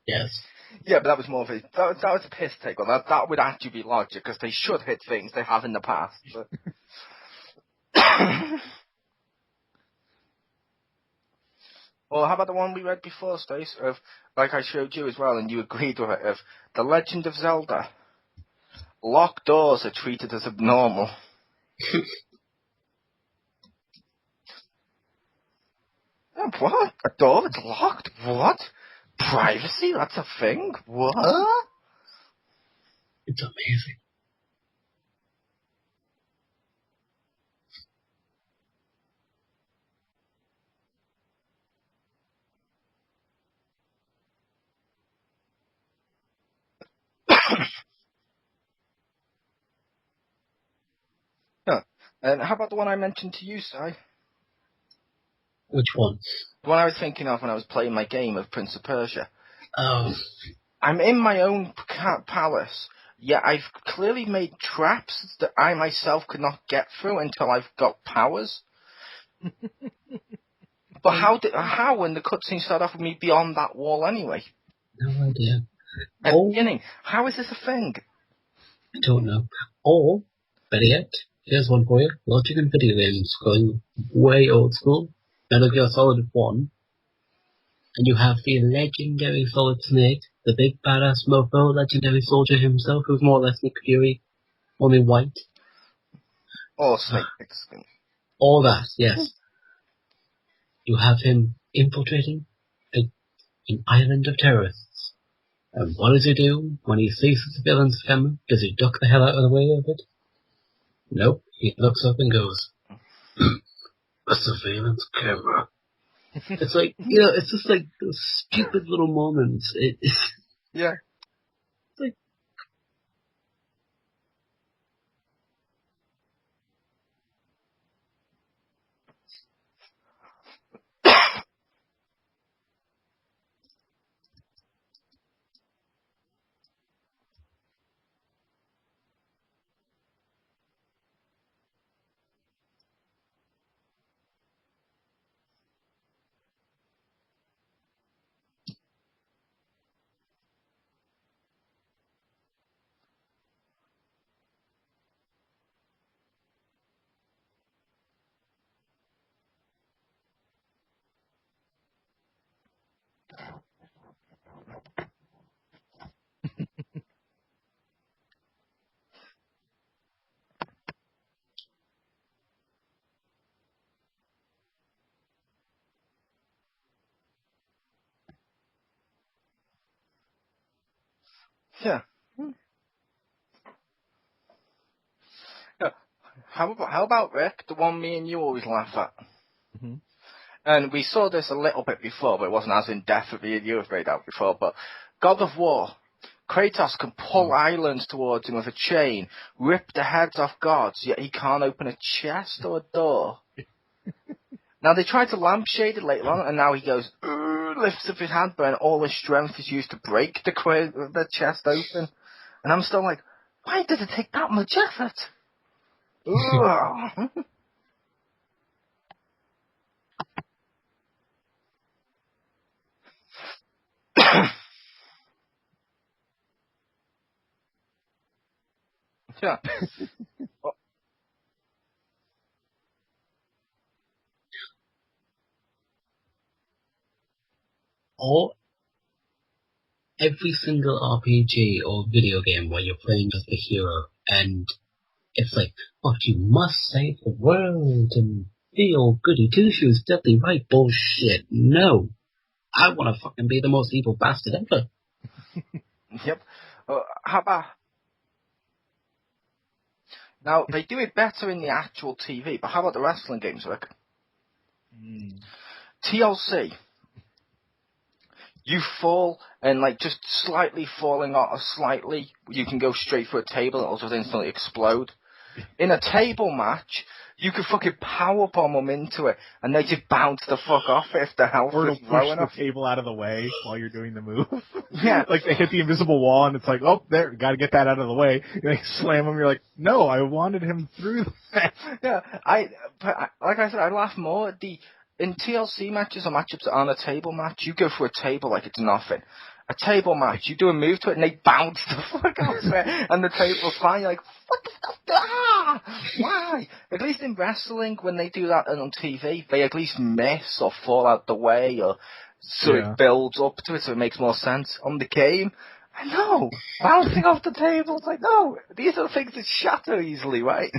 Yes. Yeah, but that was more of a that was a piss take. Well, that would actually be logic because they should hit things they have in the past. But Or how about the one we read before, Stace, of, like I showed you as well, and you agreed with it, of The Legend of Zelda. Locked doors are treated as abnormal. What? A door that's locked? What? Privacy? That's a thing? What? It's amazing. Yeah. And how about the one I mentioned to you, Si? Which one? The one I was thinking of when I was playing my game of Prince of Persia. Oh, I'm in my own palace, yet I've clearly made traps that I myself could not get through until I've got powers. But how when the cutscene started off with me beyond that wall anyway? no idea. At the beginning, how is this a thing? I don't know. Or, better yet, here's one for you. Logic in video games, going way old school. Metal Gear Solid 1. And you have the legendary Solid Snake, the big badass mofo, legendary soldier himself, who's more or less Nick Fury, only white. Or Snake Pigskin. All that, yes. You have him infiltrating an island of terrorists. And what does he do when he sees the civilians coming? Does he duck the hell out of the way of it? Nope. He looks up and goes, a surveillance camera. It's like, it's just like those stupid little moments. Yeah. It's like, Yeah. Yeah. How about Rick, the one me and you always laugh at? Mm-hmm. And we saw this a little bit before, but it wasn't as in-depth as me and you have made out before, but God of War. Kratos can pull islands towards him with a chain, rip the heads off gods, yet he can't open a chest or a door. Now, they tried to lampshade it later on, and now he goes, lifts up his hand, but all his strength is used to break the chest open. And I'm still like, why did it take that much effort? Yeah. or every single RPG or video game where you're playing as the hero, and it's like, but you must save the world and be all goody two-shoes, deadly right bullshit. No. I want to fucking be the most evil bastard ever. Yep. How about... Now, they do it better in the actual TV, but how about the wrestling games, Rick? TLC. You fall, and like just slightly falling out slightly, you can go straight for a table and it'll just instantly explode. In a table match, you could fucking powerbomb them into it, and they just bounce the fuck off if the health Or is it'll low push enough. the table out of the way while you're doing the move. Yeah. Like they hit the invisible wall and it's like, oh, there, gotta get that out of the way. You like slam him, you're like, no, I wanted him through that. Yeah, like I said, I laugh more at the in TLC matches or matchups that aren't a table match, you go for a table like it's nothing. A table match, you do a move to it and they bounce the fuck off it, and the table's fine. You're like, what the fuck? Ah! Why? At least in wrestling, when they do that on TV, they at least miss or fall out the way, or so it builds up to it, so it makes more sense. On the game, I know, bouncing off the table, it's like, no, these are things that shatter easily, right?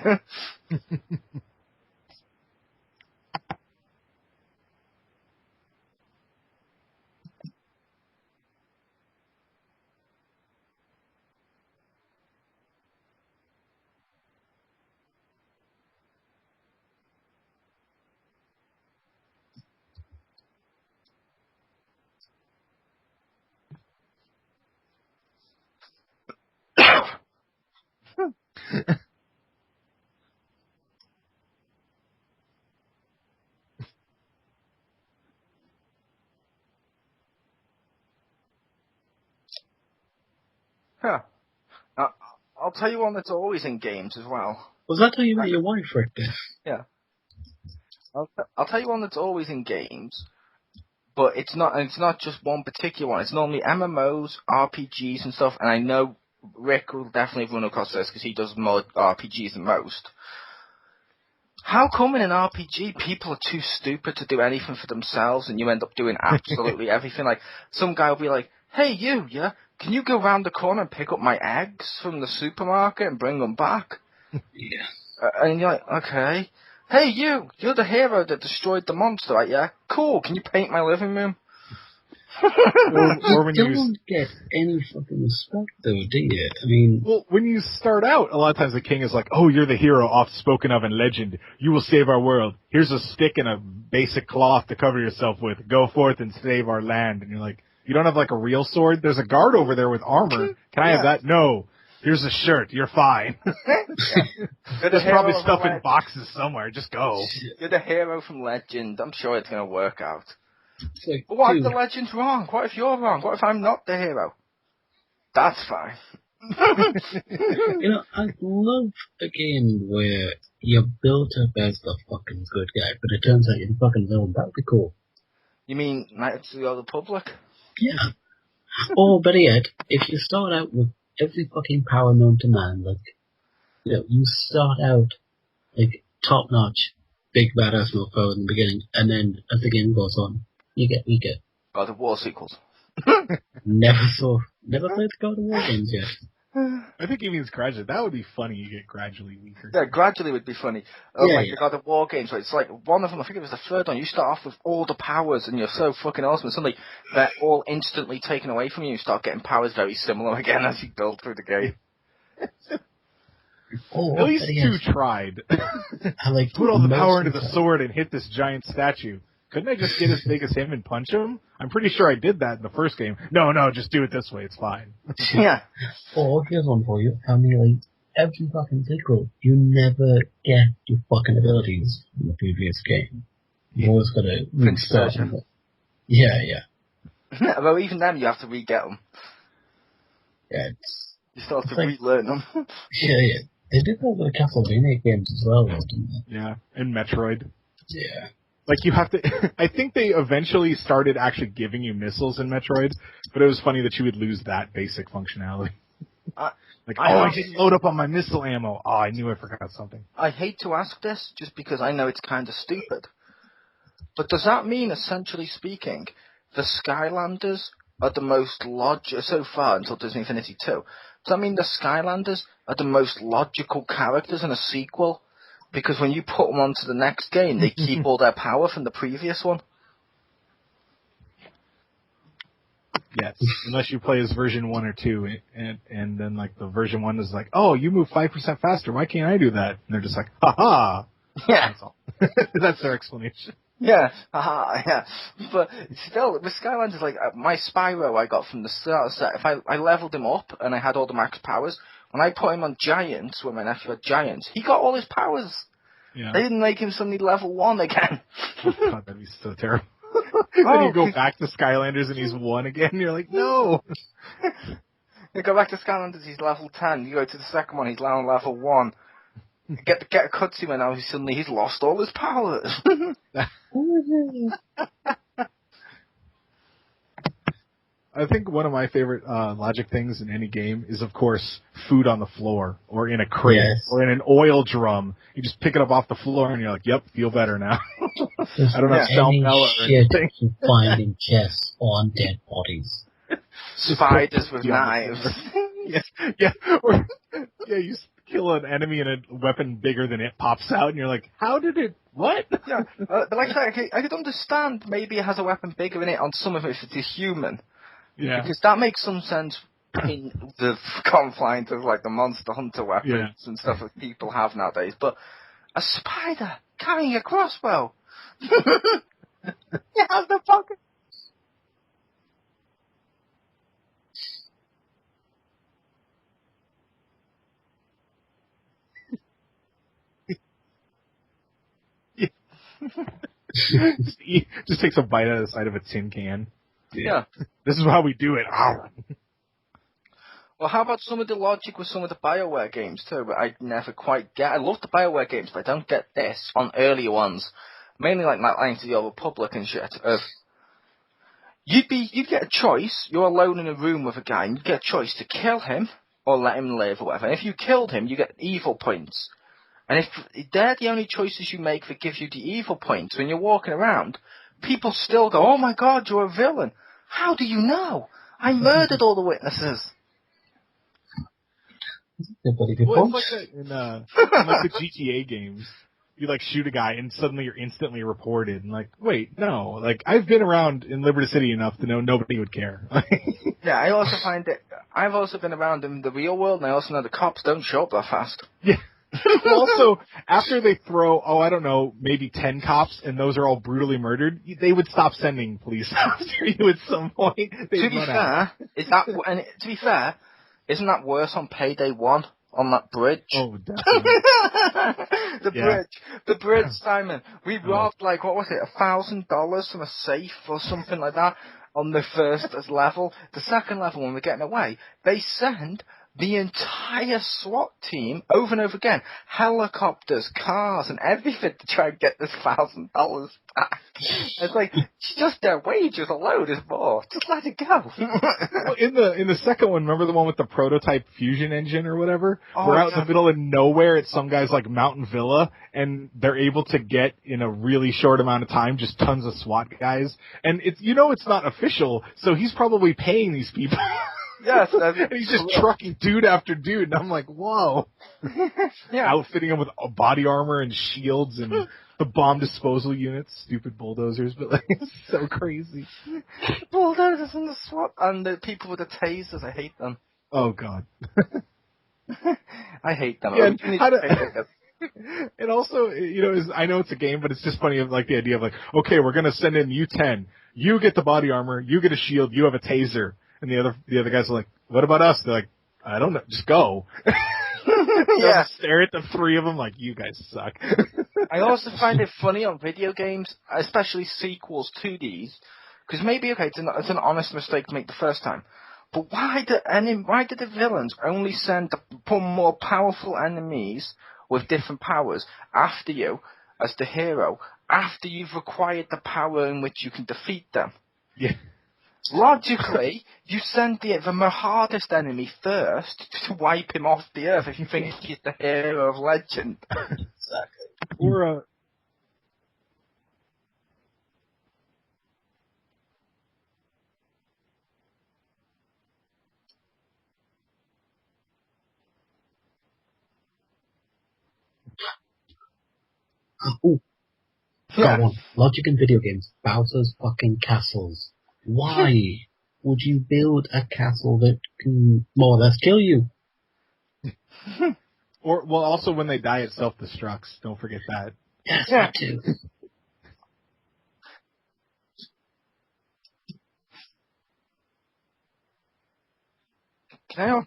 Huh. I'll tell you one that's always in games as well. Was that how you met your wife, Rick? Yeah. I'll tell you one that's always in games, but it's not just one particular one. It's normally MMOs, RPGs and stuff, and I know Rick will definitely run across this because he does more RPGs than most. How come in an RPG people are too stupid to do anything for themselves and you end up doing absolutely everything? Like, some guy will be like, hey you, yeah, can you go round the corner and pick up my eggs from the supermarket and bring them back? Yeah. And you're like, okay. Hey you're the hero that destroyed the monster, right? Yeah? Cool, can you paint my living room? Or when you don't get any fucking respect, though, do you? I mean... Well, when you start out, a lot of times the king is like, oh, you're the hero oft spoken of in legend. You will save our world. Here's a stick and a basic cloth to cover yourself with. Go forth and save our land. And you're like, you don't have like a real sword? There's a guard over there with armor. Can I have that? No. Here's a shirt. You're fine. There's probably stuff in boxes somewhere. Just go. You're the hero from Legend. I'm sure it's going to work out. Like, but what if the Legend's wrong? What if you're wrong? What if I'm not the hero? That's fine. You know, I love a game where you're built up as the fucking good guy, but it turns out you're the fucking villain. That would be cool. You mean Knights of the Old Republic? Yeah. Or better yet, if you start out with every fucking power known to man, like, you know, you start out like top notch, big badass mofo in the beginning, and then as the game goes on, you get weaker. God of War sequels. Never played the God of War games yet. I think he means gradually. That would be funny. You get gradually weaker. Yeah, gradually would be funny. The God of War games, where it's like one of them. I think it was the third one. You start off with all the powers, and you're so fucking awesome. And suddenly, they're all instantly taken away from you. You start getting powers very similar again as you build through the game. At least two tried. I like put all the power into the sword and hit this giant statue. Couldn't I just get as big as him and punch him? I'm pretty sure I did that in the first game. No, just do it this way. It's fine. Yeah. Or here's one for you. How many, every fucking sequel, you never get your fucking abilities in the previous game. You always gotta restart them. Yeah. Well, even then, you have to re-get them. Yeah, you still have to relearn them. Yeah. They did that with the Castlevania games as well, though, didn't they? Yeah, and Metroid. Yeah. Like, you have to... I think they eventually started actually giving you missiles in Metroid, but it was funny that you would lose that basic functionality. I didn't load up on my missile ammo. Oh, I knew I forgot something. I hate to ask this, just because I know it's kind of stupid. But does that mean, essentially speaking, the Skylanders are the most so far until Disney Infinity 2, does that mean the Skylanders are the most logical characters in a sequel? Because when you put them onto the next game, they keep all their power from the previous one. Yes, unless you play as version 1 or 2, and then like the version 1 is like, oh, you move 5% faster, why can't I do that? And they're just like, ha-ha! Yeah. That's all. That's their explanation. Yeah, haha, yeah. But still, with Skylanders, like, my Spyro I got from the start of the set, if I leveled him up and I had all the max powers, when I put him on Giants, when my nephew had Giants, he got all his powers. Yeah. They didn't make him suddenly level 1 again. Oh, God, that'd be so terrible. Then you go back to Skylanders and he's 1 again, and you're like, no! You go back to Skylanders, he's level 10. You go to the second one, he's now level 1. Get a cutscene when now suddenly he's lost all his powers. I think one of my favorite logic things in any game is, of course, food on the floor or in a crate or in an oil drum. You just pick it up off the floor and you're like, "Yep, feel better now." I don't have salmonella or anything. You find in chests on dead bodies. Spiders with knives. yeah, you kill an enemy and a weapon bigger than it pops out, and you're like, "How did it? What?" Yeah, but like I said, I could understand maybe it has a weapon bigger than it on some of it if it is human. Yeah. Because that makes some sense in the confines of like the Monster Hunter weapons and stuff that people have nowadays. But a spider carrying a crossbow. You have the fucking. just takes a bite out of the side of a tin can. Yeah. This is how we do it. Well, how about some of the logic with some of the BioWare games too? But I never quite get. I love the BioWare games, but I don't get this on earlier ones. Mainly like Knights of the Old Republic and shit. You'd get a choice. You're alone in a room with a guy, and you get a choice to kill him or let him live or whatever. And if you killed him, you get evil points. And if they're the only choices you make that give you the evil points when you're walking around, people still go, "Oh my God, you're a villain." How do you know? I murdered all the witnesses. Well, it's like that in like the GTA games. You like shoot a guy and suddenly you're instantly reported. And like, wait, no. Like, I've been around in Liberty City enough to know nobody would care. Yeah, I also find that I've also been around in the real world, and I also know the cops don't show up that fast. Yeah. Also, after they throw, I don't know, maybe 10 cops, and those are all brutally murdered, they would stop sending police after you at some point. To be fair, isn't that worse on Payday 1 on that bridge? Oh, definitely. The bridge, Simon. We robbed like, what was it, $1,000 from a safe or something like that on the first level. The second level, when we're getting away, they send the entire SWAT team over and over again, helicopters, cars, and everything to try and get this $1,000 back. It's like, just their wages alone is more. Just let it go. Well, in the second one, remember the one with the prototype fusion engine or whatever? We're out in the middle of nowhere at some guy's like mountain villa, and they're able to get in a really short amount of time just tons of SWAT guys. And it's not official, so he's probably paying these people. Yes, and he's just trucking dude after dude, and I'm like, whoa. Yeah. Outfitting him with body armor and shields and the bomb disposal units, stupid bulldozers, but like, it's so crazy. Bulldozers and the SWAT, and the people with the tasers, I hate them. Oh, God. I hate them. Yeah, and also, I know it's a game, but it's just funny of like the idea of like, okay, we're gonna send in you 10. You get the body armor, you get a shield, you have a taser. And the other guys are like, what about us? They're like, I don't know, just go. Yeah. Stare at the three of them like, you guys suck. I also find it funny on video games, especially sequels to these, because maybe, okay, it's an honest mistake to make the first time, but why do the villains only send the more powerful enemies with different powers after you, as the hero, after you've acquired the power in which you can defeat them? Yeah. Logically, you send the hardest enemy first to wipe him off the earth if you think he's the hero of legend. Exactly. Or Got one. Logic in video games. Bowser's fucking castles. Why would you build a castle that can more or less kill you? Or, well, also when they die, it self-destructs. Don't forget that. Yes, that too. Can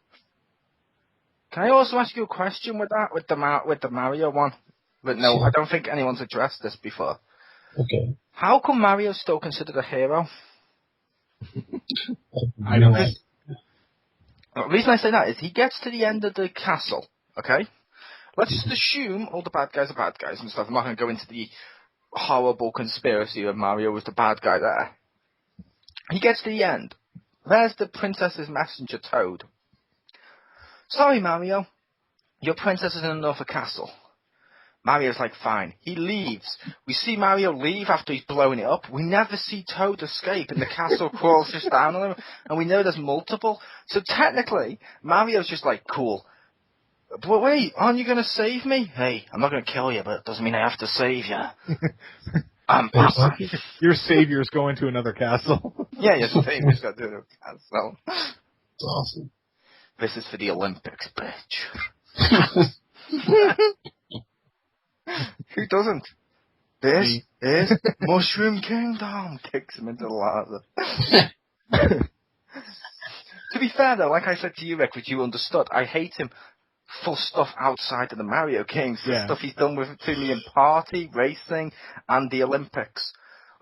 I also ask you a question with that, with the Mario one? But no, sure. I don't think anyone's addressed this before. Okay. How come Mario's still considered a hero? I know. The reason I say that is he gets to the end of the castle, okay? let's just assume all the bad guys are bad guys and stuff. I'm not going to go into the horrible conspiracy of Mario was the bad guy there. He gets to the end. There's the princess's messenger, Toad. Sorry, Mario. Your princess is in another castle. Mario's like, fine. He leaves. We see Mario leave after he's blown it up. We never see Toad escape, and the castle crawls just down on him, and we know there's multiple. So technically, Mario's just like, cool. But wait, aren't you going to save me? Hey, I'm not going to kill you, but it doesn't mean I have to save you. Your savior's going to another castle. Yeah, your savior's got to another castle. It's awesome. This is for the Olympics, bitch. Who doesn't? This is Mushroom Kingdom. Kicks him into the lava. To be fair, though, like I said to you, Rick, which you understood, I hate him for stuff outside of the Mario games. The stuff he's done to me in Party, Racing, and the Olympics.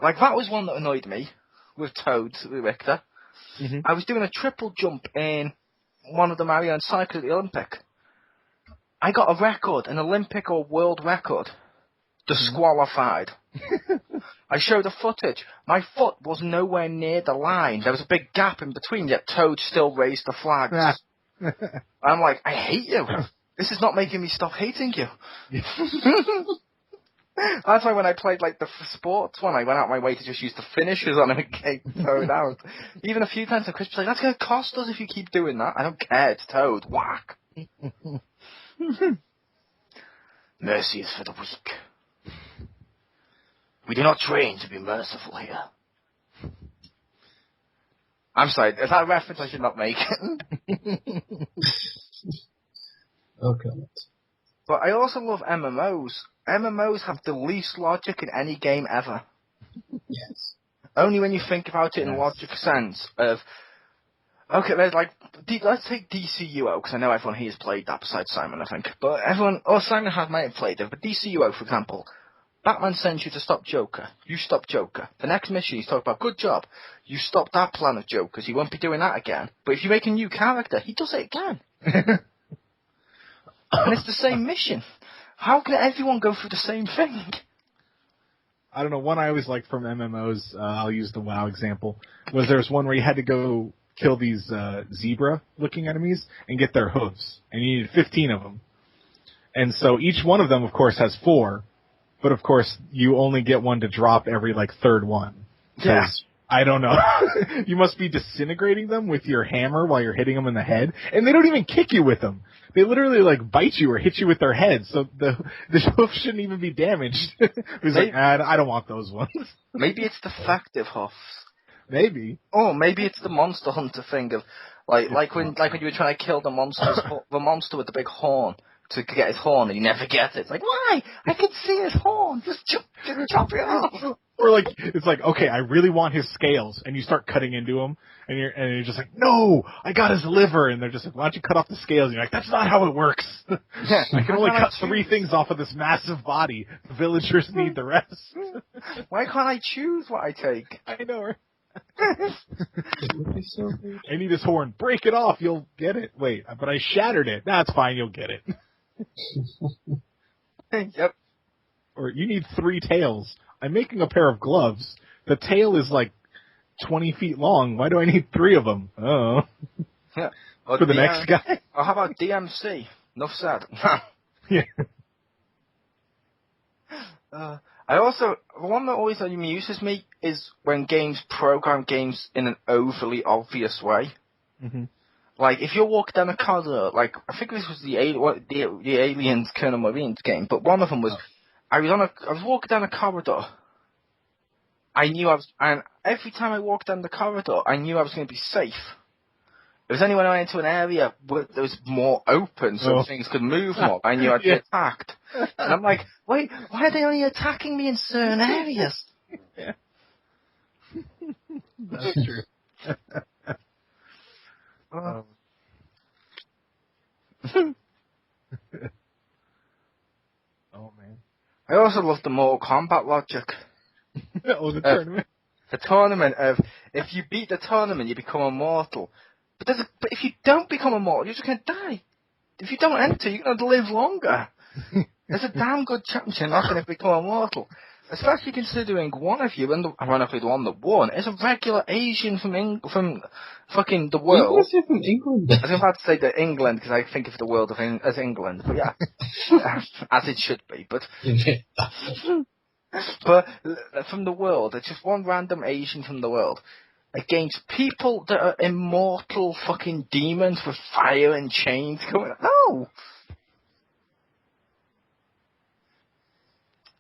Like, that was one that annoyed me with Toad, with Richter. Mm-hmm. I was doing a triple jump in one of the Mario and Cycle at the Olympic. I got a record, an Olympic or world record. Disqualified. I showed the footage. My foot was nowhere near the line. There was a big gap in between, yet Toad still raised the flags. I'm like, I hate you. This is not making me stop hating you. That's why when I played like the sports one, I went out my way to just use the finishers on him and get Toad out. Even a few times, and Chris was like, that's going to cost us if you keep doing that. I don't care, it's Toad. Whack. Mercy is for the weak. We do not train to be merciful here. I'm sorry, is that a reference I should not make? Okay. But I also love MMOs. MMOs have the least logic in any game ever. Yes. Only when you think about it in a logical sense of, okay, there's like, let's take DCUO, because I know everyone here has played that besides Simon, I think. But Simon might have played it, but DCUO, for example, Batman sends you to stop Joker. You stop Joker. The next mission, he's talking about, good job. You stopped that plan of Joker's. He won't be doing that again. But if you make a new character, he does it again. And it's the same mission. How can everyone go through the same thing? I don't know. One I always liked from MMOs, I'll use the WoW example, was there's one where you had to go kill these zebra-looking enemies and get their hooves. And you needed 15 of them. And so each one of them, of course, has 4. But, of course, you only get one to drop every, third one. Yeah. I don't know. You must be disintegrating them with your hammer while you're hitting them in the head. And they don't even kick you with them. They literally, bite you or hit you with their heads. So the hoof shouldn't even be damaged. He's like, I don't want those ones. Maybe it's defective hoofs. Maybe. Oh, maybe it's the Monster Hunter thing of, like when you were trying to kill the monster with the big horn. To get his horn and you never get it. It's like, why? I can see his horn. Just chop it off. Or it's like, okay, I really want his scales, and you start cutting into him, and you're just like, no, I got his liver, and they're just like, why don't you cut off the scales? And you're like, that's not how it works. I can only cut 3 things off of this massive body. The villagers need the rest. Why can't I choose what I take? I know, right? I need his horn. Break it off. You'll get it. Wait, but I shattered it. That's fine. You'll get it. Yep. Or you need 3 tails. I'm making a pair of gloves. The tail is 20 feet long. Why do I need 3 of them? Oh. Yeah. For the next guy? Or how about DMC? Enough said. Yeah. The one that always amuses me is when games program games in an overly obvious way. Mm-hmm. If you're walking down a corridor, I think this was the Aliens Colonel Marines game, but one of them was, I was walking down a corridor. And every time I walked down the corridor, I knew I was going to be safe. If there's anyone went into an area where there was more open, so things could move more, I knew I'd be attacked. And I'm like, wait, why are they only attacking me in certain areas? Yeah. That's true. Oh man! I also love the Mortal Kombat logic. The tournament. The tournament of if you beat the tournament, you become immortal. But if you don't become immortal, you're just gonna die. If you don't enter, you're gonna live longer. There's a damn good chance you're not going to become immortal. Especially considering one of you, and ironically the one that won, is a regular Asian from fucking the world. Was it from England? I was about to say the England, because I think of the world as England, but yeah. As it should be, but... But from the world, it's just one random Asian from the world, against people that are immortal fucking demons with fire and chains coming... No!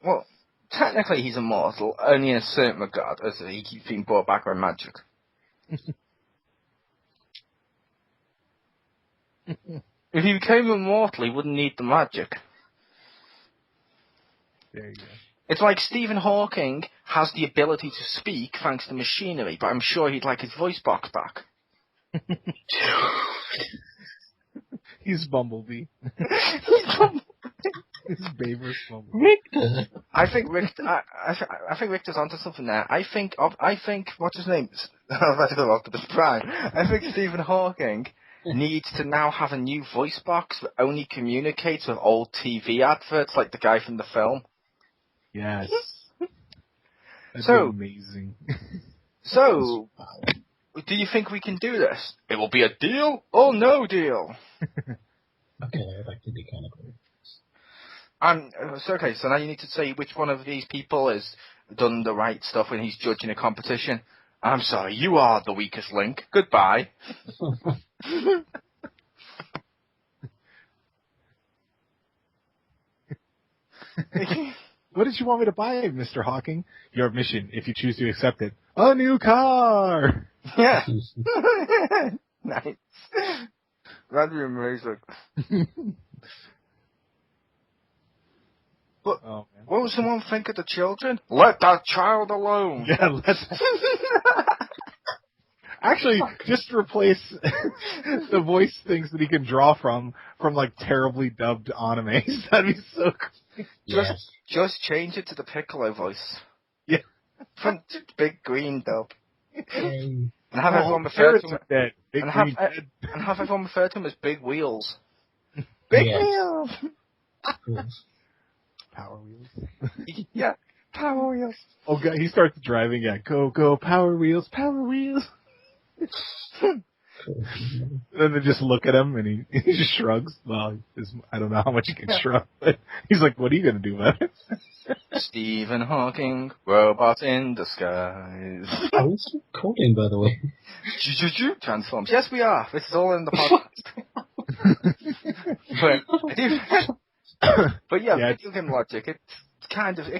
Well... Technically, he's immortal, only in a certain regard, as he keeps being brought back by magic. If he became immortal, he wouldn't need the magic. There you go. It's like Stephen Hawking has the ability to speak thanks to machinery, but I'm sure he'd like his voice box back. He's Bumblebee. He's Baver's Bumblebee. Richter. I think Richter's onto something there. I think what's his name? I was about to go Optimus Prime. I think Stephen Hawking needs to now have a new voice box that only communicates with old TV adverts, like the guy from the film. Yes. That'd be amazing. So, do you think we can do this? It will be a deal or no deal. Okay, I'd like to be kind of cool. Okay, so now you need to say which one of these people has done the right stuff when he's judging a competition. I'm sorry, you are the weakest link. Goodbye. What did you want me to buy, Mr. Hawking? Your mission, if you choose to accept it. A new car! Yeah. Nice. That'd be amazing. But what would someone think of the children? Let that child alone. Yeah, Actually, just replace the voice things that he can draw from like terribly dubbed animes. That'd be so cool. Just change it to the Piccolo voice. Yeah. From Big Green dub. Hey. And have everyone refer to him and have everyone refer to him as Big Wheels. Big Wheels. Power Wheels. Yeah, Power Wheels. Oh god, he starts driving. Yeah, go Power Wheels, Power Wheels. Then they just look at him and he just shrugs. Well, I don't know how much he can shrug, but he's like, "What are you gonna do about it?" Stephen Hawking, robot in disguise. Are we still recording, by the way? Transforms. Yes, we are. This is all in the podcast. But yeah, video game logic. It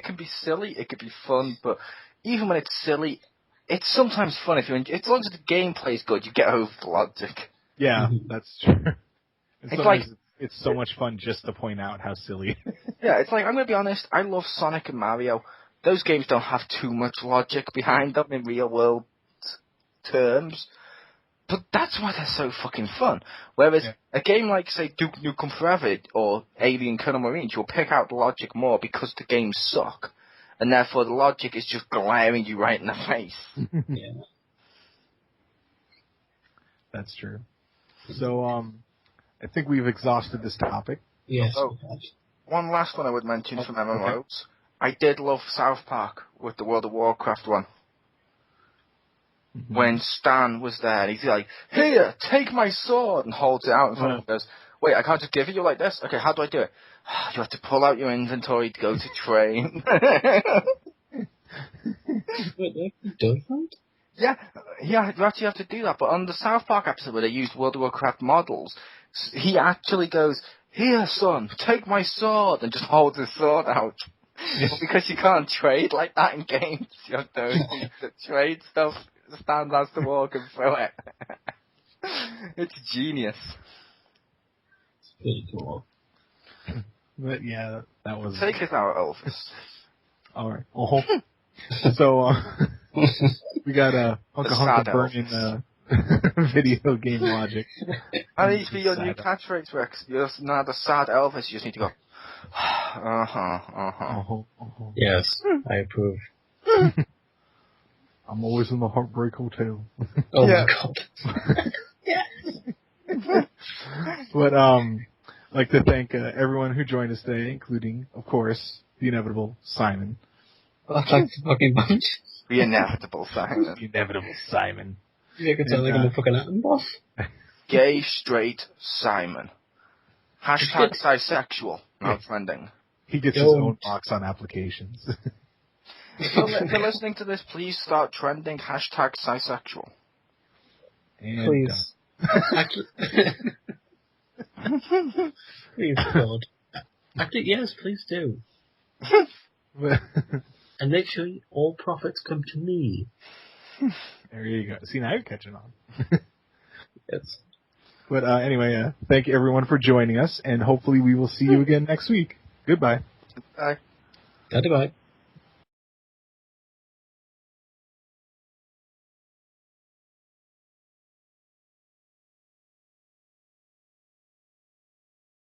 can be silly, it could be fun, but even when it's silly, it's sometimes fun as long as the gameplay is good, you get over the logic. Yeah, that's true. It's so much fun just to point out how silly. Yeah, it's like, I'm going to be honest, I love Sonic and Mario. Those games don't have too much logic behind them in real world terms. But that's why they're so fucking fun. Whereas a game like, say, Duke Nukem Forever or Alien Colonel Marines, you'll pick out the logic more because the games suck. And therefore the logic is just glaring you right in the face. Yeah. That's true. So, I think we've exhausted this topic. Yes. Oh, one last one I would mention from MMOs. Okay. I did love South Park with the World of Warcraft one. Mm-hmm. When Stan was there, and he's like, "Here, take my sword," and holds it out in front of him and goes, "Wait, I can't just give it you like this? Okay, how do I do it?" "You have to pull out your inventory to go to train." Wait, different? Yeah, you actually have to do that. But on the South Park episode where they used World of Warcraft models, he actually goes, "Here, son, take my sword," and just holds his sword out. Well, because you can't trade like that in games. You have to trade stuff. Stan has to walk and throw it. It's genius. It's pretty cool. But yeah, that was... Take us out, Elvis. Alright. So, we got Hunka burning video game logic. That needs to be your new catchphrase, Rex. You're not a sad Elvis, you just need to go, Yes, I approve. I'm always in the Heartbreak Hotel. Oh my god. But, like to thank everyone who joined us today, including, of course, the inevitable Simon. Well, thanks the fucking bunch. The inevitable Simon. The inevitable Simon. You could sound like I'm a fucking atom boss. Gay, straight Simon. Hashtag bisexual. Now trending. He gets his own box on applications. If you're listening to this, please start trending hashtag bisexual. And, Please. Actually, please, God. Actually, yes, please do. And make sure all profits come to me. There you go. See, now you're catching on. Yes. But anyway, thank you everyone for joining us, and hopefully we will see you again next week. Goodbye. Bye. Goodbye.